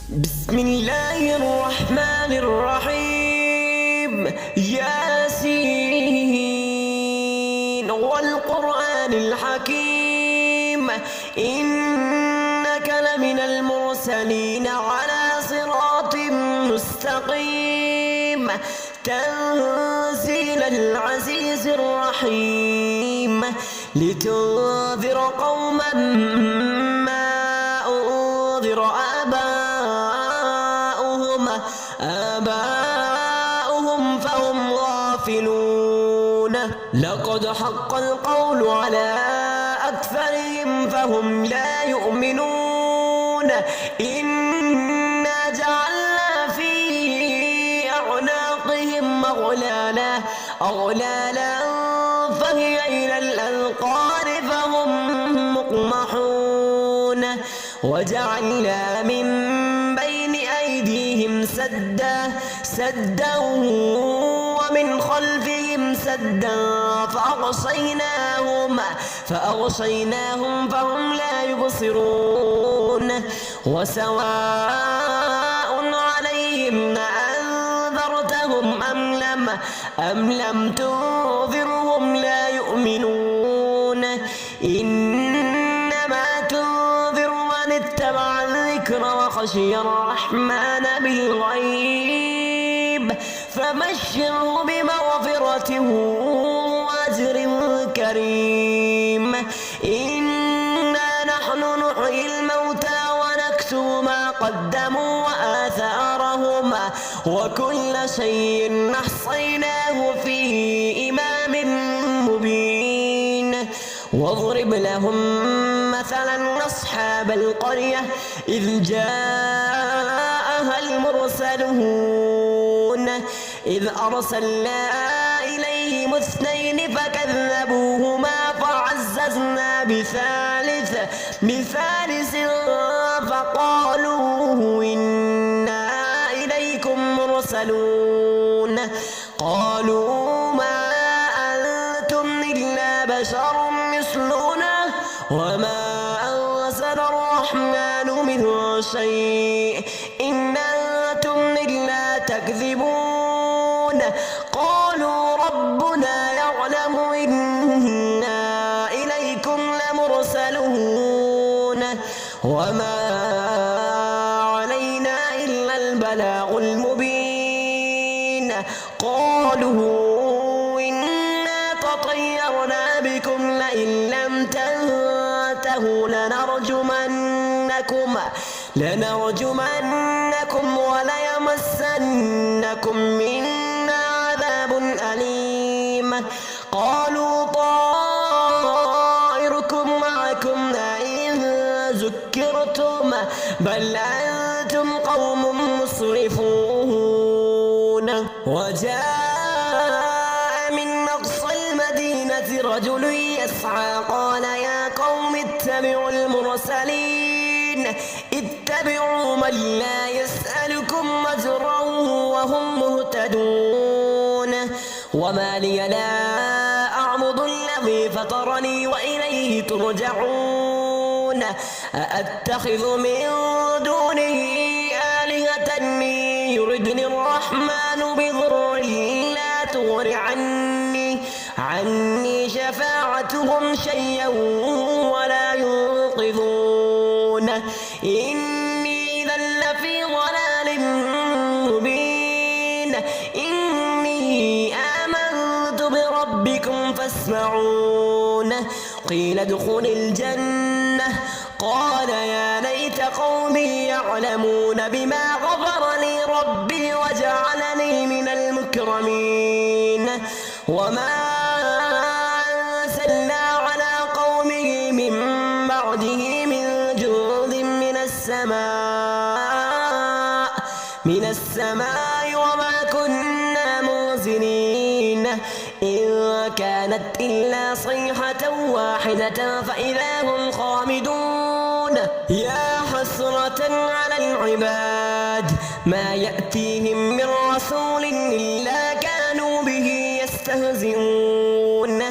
بسم الله الرحمن الرحيم ياسين والقرآن الحكيم إنك لمن المرسلين على صراط مستقيم تنزيل العزيز الرحيم لتنذر قوما ما أنذر آباؤهم فهم غافلون لقد حق القول على أكثرهم فهم لا يؤمنون إنا جعلنا في أعناقهم أغلالا فهي إلى الأذقان فهم مقمحون وجعلنا من بين أيديهم سدا ومن خلفهم سدا فأغشيناهم فهم لا يبصرون وسواء عليهم أنذرتهم أم لم تنذرهم لا يؤمنون إنما تنذر من اتبع الذكر وخشي الرحمن بالغيب فبشره بمغفرة وأجر كريم إنا نحن نحيي الموتى ونكتب ما قدموا وآثارهم وكل شيء أحصيناه في إمام مبين واضرب لهم مثلا أصحاب القرية إذ جاءها المرسلون إذ أرسلنا إليهم اثنين فكذبوهما فعززنا بثالث فقالوا إنا إليكم مرسلون قالوا ما أنتم إلا بشر مثلنا وما أنزل الرحمن من شيء إن أنتم إلا تكذبون قالوا ربنا يعلم إنا إليكم لمرسلون وما علينا إلا البلاغ المبين قالوا إنا تطيرنا بكم لئن لم تنتهوا لنرجمنكم وليمسنكم منا عذاب أليم قالوا طائركم معكم لئن ذكرتم بل أنتم قوم مسرفون وجاء من أقصى المدينة رجل يسعى قال يا قوم اتبعوا المرسلين اتبعوا من لا يسألكم أجرا وهم مهتدون وما لي لا أعبد الذي فطرني وإليه ترجعون أأتخذ من دونه آلهة يردني الرحمن بضر لا تغن عني شفاعتهم شيئا ولا ينقذون إني إذا لفي ضلال مبين إني آمنت بربكم فاسمعون قيل ادخل الجنة قال يا ليت قومي يعلمون بما غفر لي ربي وجعلني من المكرمين وما أرسلنا على قومه من بعده من جند من السماء وما كنا منزلين إن كانت إلا صيحة واحدة فإذا هم خامدون يا حسرة على العباد ما يأتيهم من رسول إلا كانوا به يستهزئون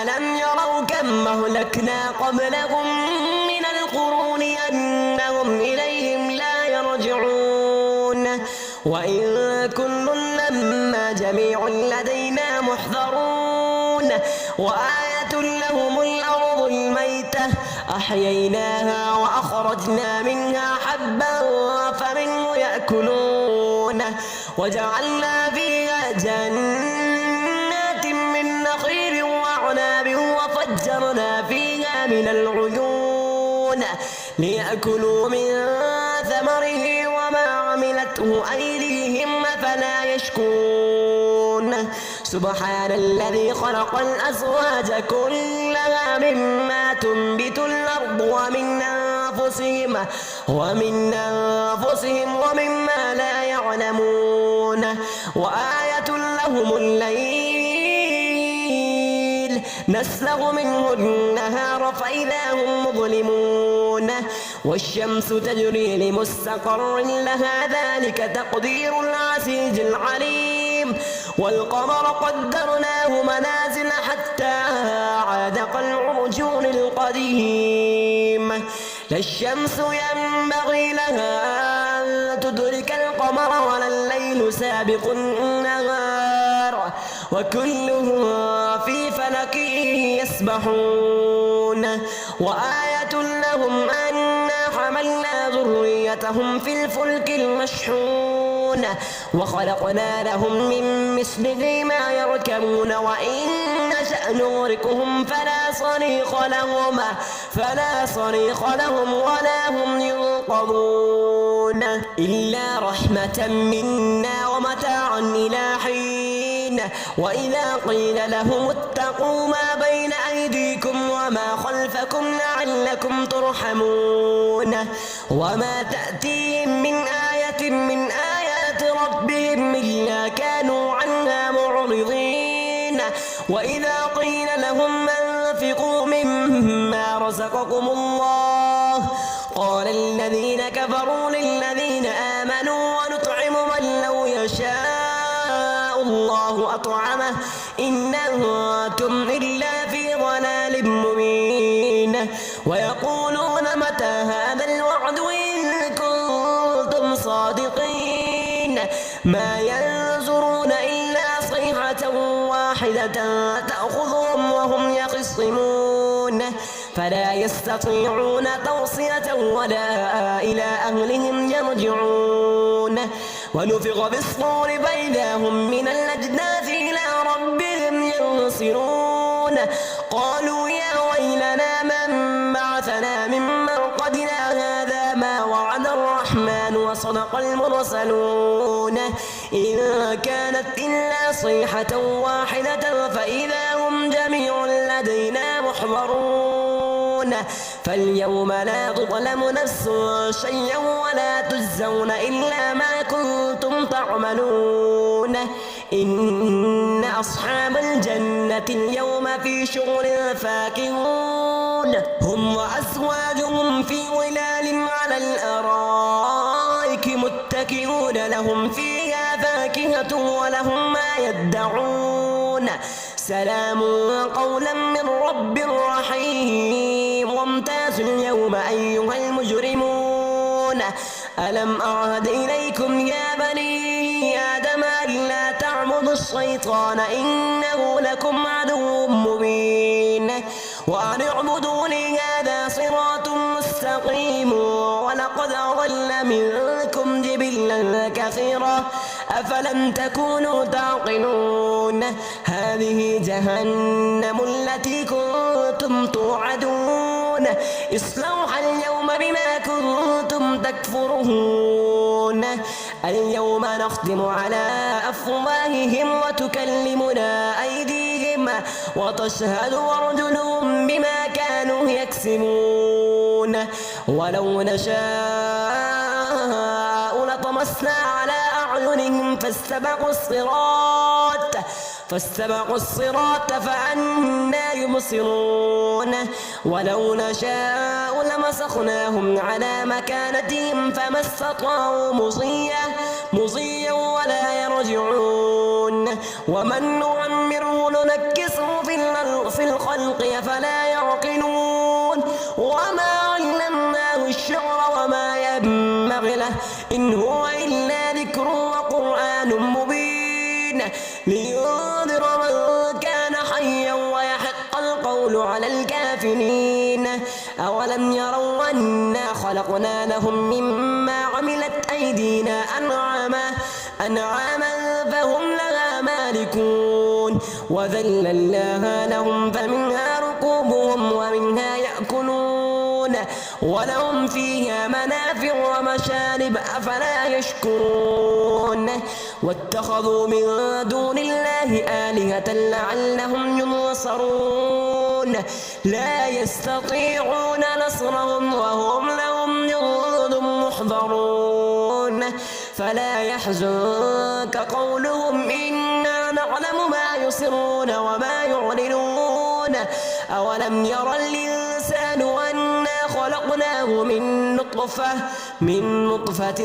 ألم يروا كم أهلكنا قبلهم من القرون أنهم إليهم لا يرجعون وإن كل لما جميع لدينا محضرون وآية لهم الأرض الميتة أحييناها وأخرجنا منها حبا فمنه يأكلون وجعلنا فيها جنات من نخيل وأعناب وفجرنا فيها من العيون ليأكلوا من ثمره وما عملته أيديهم فلا يشكون سبحان الذي خلق الأزواج كلها مما تنبت الأرض ومن أنفسهم ومما لا يعلمون وآية لهم الليل نسلغ منه النهار فإذا هم مظلمون والشمس تجري لمستقر لها ذلك تقدير العزيز العليم والقمر قدرناه منازل حتى عاد كالعرجون القديم لا الشمس ينبغي لها أن تدرك القمر ولا الليل سابق النهار وكلهم في فلك يسبحون وآية لهم أنا حملنا ذريتهم في الفلك المشحون وخلقنا لهم من مثله ما يركبون وإن نشأ نغرقهم فلا صريخ لهم ولا هم ينقذون إلا رحمة منا ومتاعا إلى حين. وإذا قيل لهم اتقوا ما بين أيديكم وما خلفكم لعلكم ترحمون وما تأتيهم من آية من آيات ربهم إلا كانوا عنها معرضين. وإذا قيل لهم أنفقوا مما رزقكم الله قال الذين كفروا للذين آمنوا ونطعم من لو يشاء الله أطعمه إن أنتم إلا في ضلال مبين. ويقولون متى هذا الوعد إن كنتم صادقين ما ينظرون إلا صيحة واحدة تأخذهم وهم يخصمون فلا يستطيعون توصية ولا إلى أهلهم يرجعون. ونفخ بالصور فإذا هم من الأجداث إلى ربهم ينصرون قالوا يا ويلنا من بعثنا من مرقدنا هذا ما وعد الرحمن وصدق المرسلون إن كانت إلا صيحة واحدة فإذا هم جميع لدينا محضرون. فاليوم لا تظلم نفس شيئا ولا تجزون إلا ما كنتم تعملون. إن أصحاب الجنة اليوم في شغل فاكهون هم وأزواجهم في ظلال على الأرائك متكئون لهم فيها فاكهة ولهم ما يدعون سلام قولا من رب رحيم. وامتازوا اليوم أيها المجرمون ألم أعهد إليكم يا بني آدم ألا تعبدوا الشيطان إنه لكم عدو مبين وأن اعبدوني هذا صراط مستقيم. ولقد أضل منكم جبلا كثيرا أفلم تكونوا تعقلون. هذه جهنم التي كنتم توعدون اصلوها اليوم بما كنتم تكفرون. اليوم نختم على أفواههم وتكلمنا أيديهم وتشهد أرجلهم بما كانوا يكسبون. ولو نشاء لطمسنا على أعينهم فاستبقوا الصراط فأنى يبصرون. ولو نشاء لمسخناهم على مكانتهم فما استطاعوا مصيا ولا يرجعون. ومن نعمره ننكسه في الخلق أفلا يعقلون. وما علمناه الشعر وما ينبغي له إن هو إلا ذكر وقرآن مبين لينذر من كان حيا ويحق القول على الكافرين. أولم يروا أنا خلقنا لهم مما عملت أيدينا أنعاما فهم لها مالكون وذللناها لهم فمنها ركوبهم ومنها يأكلون ولهم فيها منافع ومشارب أفلا يشكرون. واتخذوا من دون الله آلهة لعلهم ينصرون لا يستطيعون نصرهم وهم لهم جند محضرون. فلا يحزنك قولهم إنا نعلم ما يسرون وما يعلنون. أولم ير الإنسان أنا خلقناه من نطفة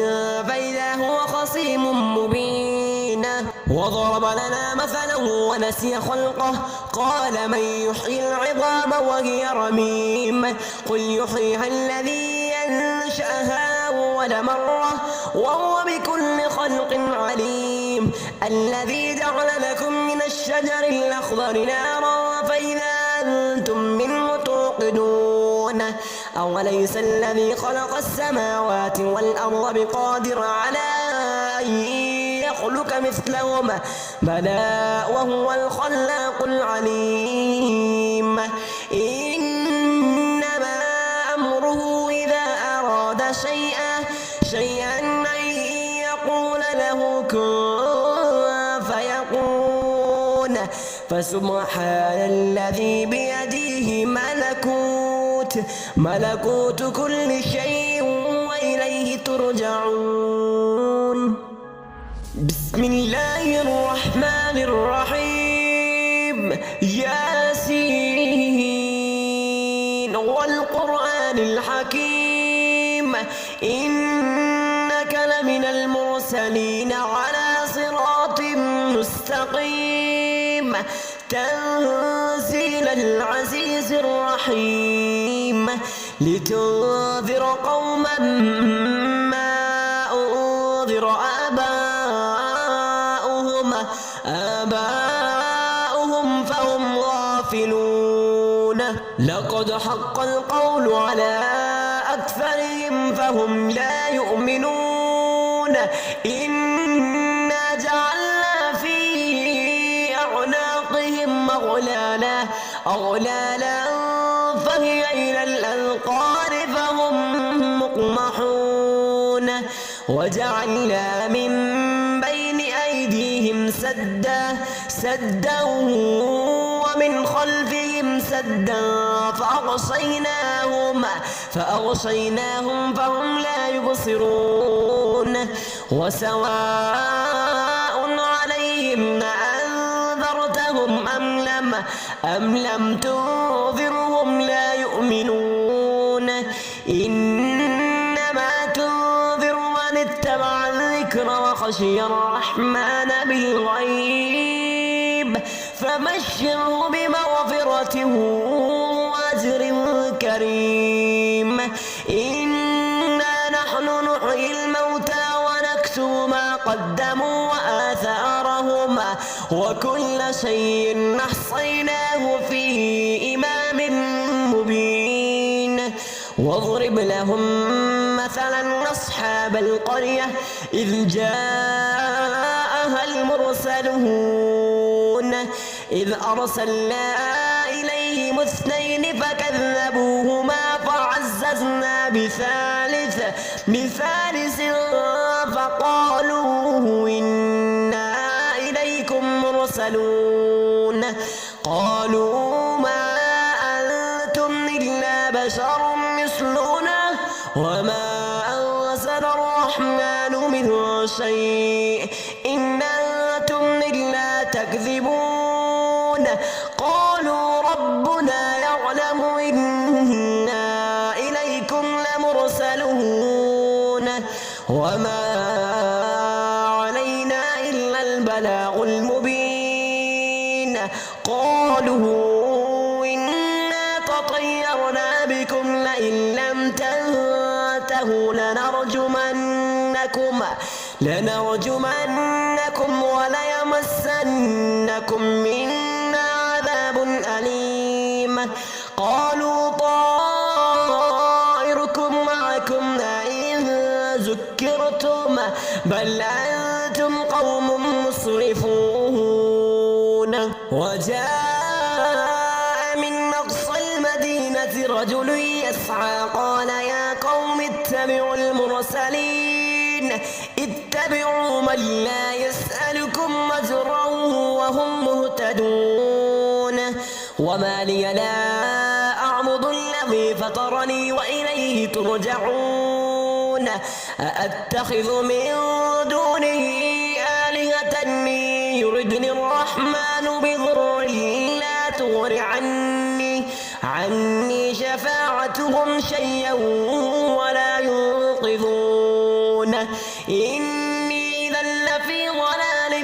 فإذا هو خصيم مبين. وضرب لنا مثلا ونسي خلقه قال من يحيي العظام وهي رميم قل يحييها الذي أنشأها أول مرة وهو بكل خلق عليم. الذي جعل لكم من الشجر الأخضر نارا فإذا أنتم منه توقدون. أوليس الذي خلق السماوات والأرض بقادر على أن يخلق مثلهم بلى وهو الخلاق العليم. إنما أمره إذا أراد شيئا أن يقول له كن فيكون. فسبحان الذي بيده ملكوت كل شيء وإليه ترجعون. بسم الله الرحمن الرحيم. ياسين والقرآن الحكيم إنك لمن المرسلين على صراط مستقيم تنزيل العزيز الرحيم لتنذر قوما ما أنذر آباؤهم فهم غافلون. لقد حق القول على أكثرهم فهم لا يؤمنون. إنا جعلنا في أعناقهم أغلالا فهي إلى الأذقان فهم مقمحون. وجعلنا من بين أيديهم سدا ومن خلفهم سدا فأغشيناهم فهم لا يبصرون. وسواء عليهم أنذرتهم أم لم تنذرهم لا يؤمنون. إنما تنذر من اتبع الذكر وخشي الرحمن بالغيب فبشره بمغفرة وأجر كريم. إنا نحن نحيي الموتى ونكتب ما قدموا وآثارهم وكل شيء أحصيناه في إمام مبين. واضرب لهم مثلا أصحاب القرية إذ جاءها المرسلون إذ أرسلنا إليهم 2 فكذبوهما فعززنا بثالث فقالوا إنا إليكم مرسلون. قالوا ما أنتم إلا بشر مثلنا وما أنزل الرحمن من شيء إن أنتم إلا تكذبون. قالوا ربنا يعلم إنا إليكم لمرسلون وما علينا إلا البلاغ المبين. قالوا إنا تطيرنا بكم لئن لم تنتهوا لنرجمنكم وليمسنكم منا عذاب أليم. قالوا طائركم معكم أئن ذكرتم بل أنتم قوم مسرفون. وجاء من أقصى المدينة رجل يسعى قال يا قوم اتبعوا المرسلين اتبعوا من لا يسألكم أجرا وهم مهتدون. وما لي لا أعبد الذي فطرني وإليه ترجعون. أأتخذ من دونه آلهة يردني الرحمن بضر لا تغن عني شفاعتهم شيئا ولا ينقذون. إني إذا لفي ضلال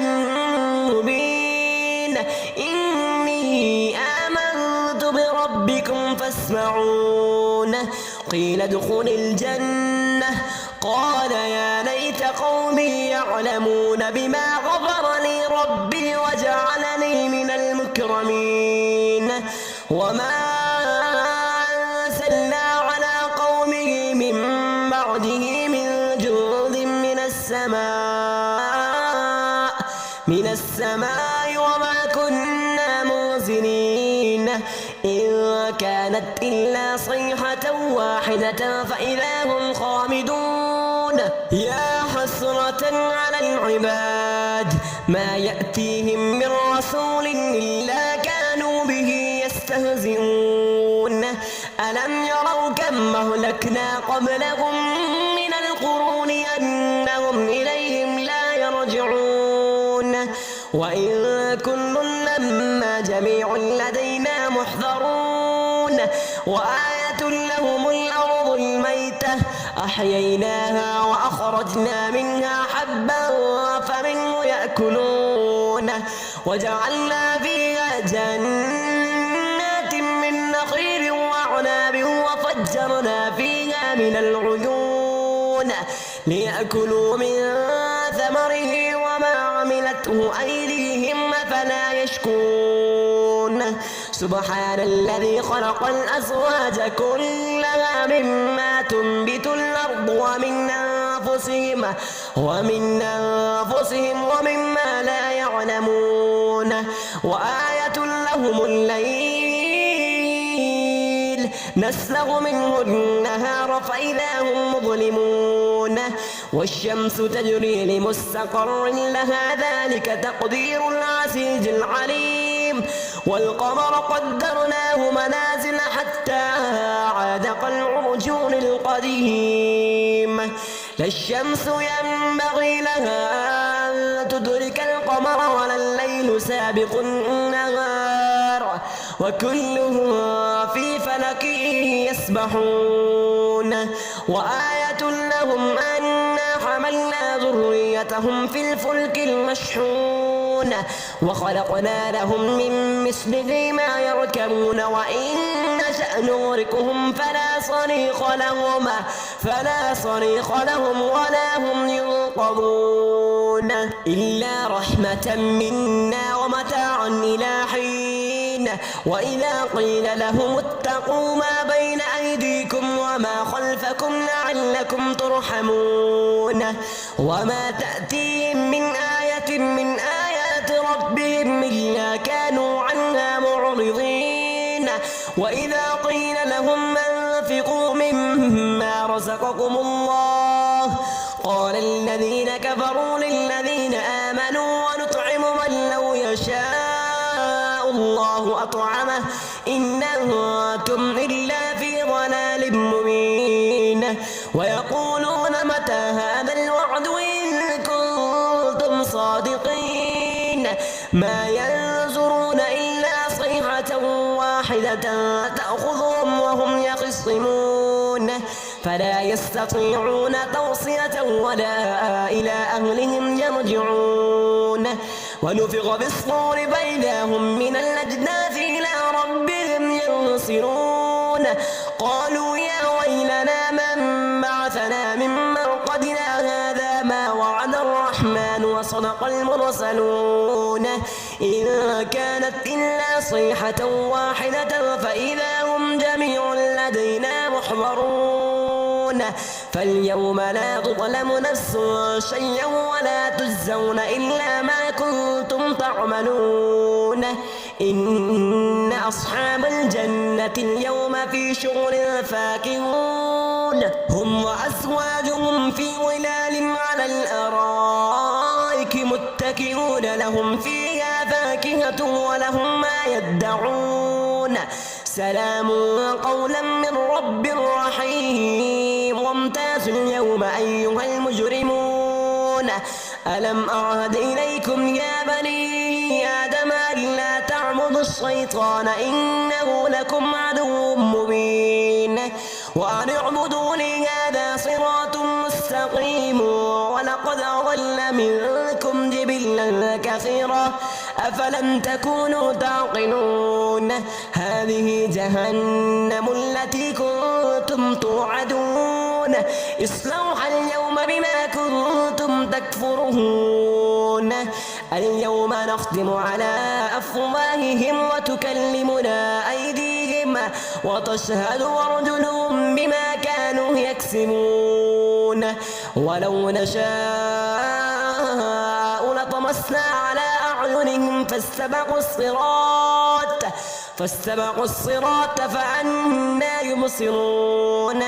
مبين. إني آمنت بربكم فاسمعون. قيل ادخل الجنة قال يا ليت قومي يعلمون بما غفر لي ربي وجعلني من المكرمين. وما أرسلنا على قومه من بعده من جند من السماء وما كنا منزلين إن كانت إلا صيحة واحدة فإذا هم خامدون. يا حسرة على العباد ما يأتيهم من رسول إلا كانوا به يستهزئون ألم يروا كم أهلكنا قبلهم من القرون أنهم إليهم لا يرجعون وإن كل لما جميع لدينا محضرون وآية لهم الأرض الميتة أحييناها وأخرجنا منها حبا فمنه يأكلون وجعلنا فيها جنات من نخيل وأعناب وفجرنا فيها من العيون ليأكلوا من ثمره وما عملته أيديهم أفلا يشكرون سبحان الذي خلق الأزواج كلها مما تنبت الأرض ومن أنفسهم ومما لا يعلمون وآية لهم الليل نسلغ منه النهار فإذا هم مظلمون والشمس تجري لمستقر لها ذلك تقدير العزيز العليم والقمر قدرناه منازل حتى عاد كالعرجون القديم لا الشمس ينبغي لها أن تدرك القمر ولا الليل سابق النهار وكل في فلك يسبحون وآية لهم أنا حملنا ذريتهم في الفلك المشحون وخلقنا لهم من مثله ما يركبون وإن نشأ نغرقهم فلا صريخ لهم ولا هم ينقذون إلا رحمة منا ومتاعا إلى حين وإذا قيل لهم اتقوا ما بين أيديكم وما خلفكم لعلكم ترحمون وما تأتيهم من آية من آيات ربهم إلا كانوا عنها معرضين وإذا قيل لهم أنفقوا مما رزقكم الله قال الذين كفروا للذين آمنوا ونطعم من لو يشاء الله أطعمه إن أنتم إلا في ضلال مبين ويقولون متى هذا الوعد إن كنتم صادقين ما ينظرون إلا صيحة واحدة تأخذهم وهم يخصمون فلا يستطيعون توصية ولا إلى أهلهم يرجعون ونفخ في الصور فإذا هم من الأجداث إلى ربهم ينصرون قالوا يا ويلنا من بعثنا من مرقدنا هذا ما وعد الرحمن وصدق المرسلون إن كانت إلا صيحة واحدة فإذا هم جميع لدينا محضرون فاليوم لا تظلم نفس شيئا ولا تجزون إلا ما كنتم تعملون إن أصحاب الجنة اليوم في شغل فاكهون هم وأزواجهم في ظلال على الأرائك متكئون لهم فيها فاكهة ولهم ما يدعون سلام قولا من رب رحيم وامتازوا اليوم أيها المجرمون ألم أعهد إليكم يا بني آدم ألا تعبدوا الشيطان إنه لكم عدو مبين وأن اعبدوني هذا صراط مستقيم ولقد أضل منكم جبلا كثيرا أفلم تكونوا تعقلون هذه جهنم التي كنتم توعدون اصلوها اليوم بما كنتم تكفرون اليوم نختم على أفواههم وتكلمنا أيديهم وتشهد أرجلهم بما كانوا يكسبون ولو نشاء لطمسنا على أعينهم فاستبقوا الصراط فأنى يبصرون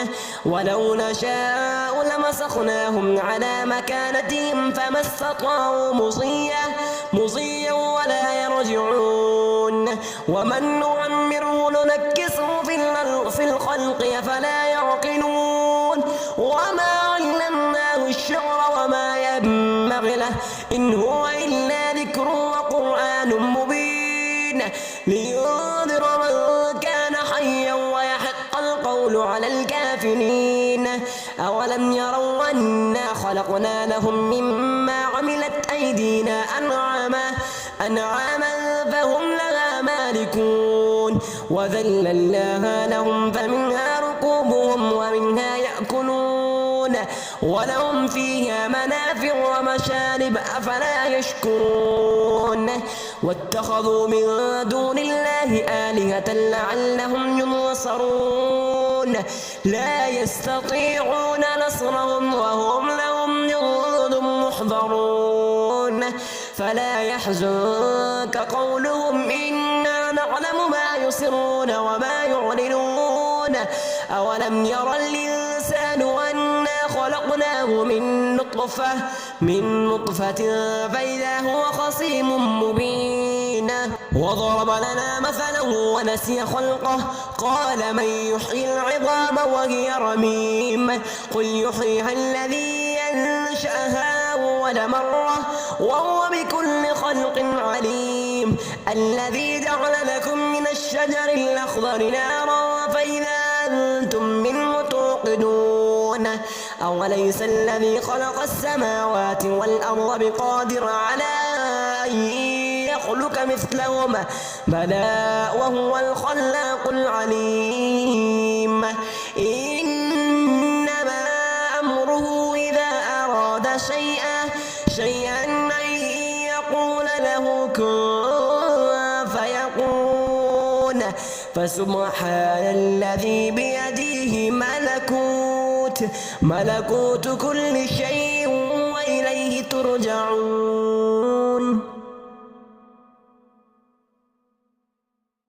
ولو نشاء لمسخناهم على مكانتهم فما استطاعوا مضيا ولا يرجعون ومن نعمره ننكسه في الخلق أفلا يعقلون وما علمناه الشعر وما ينبغي له إن هو إلا ذكر وقرآن مبين لينذر من كان حيا ويحق القول على الكافرين أولم يروا أنا خلقنا لهم مما عملت أيدينا أنعاما فهم لها مالكون وذللناها لهم فمنها ركوبهم ومنها يأكلون ولهم فيها منافع ومشارب أفلا يشكرون واتخذوا من دون الله آلهة لعلهم ينصرون لا يستطيعون نصرهم وهم لهم جند محضرون فلا يحزنك قولهم إنا نعلم ما يسرون وما يعلنون أولم ير الإنسان أنا خلقناه من نطفة فإذا هو خصيم مبين وضرب لنا مثلا ونسي خلقه قال من يحيي العظام وهي رميم قل يحييها الذي أنشأها أول مرة وهو بكل خلق عليم الذي جعل لكم من الشجر الأخضر نارا فإذا أنتم منه توقدون أوليس الذي خلق السماوات والأرض بقادر على أن يخلق مثلهم بلى وهو الخلاق العليم إنما أمره إذا أراد شيئا أن يقول له كن فيكون فسبحان الذي بيده ملكوت كل شيء وإليه ترجعون.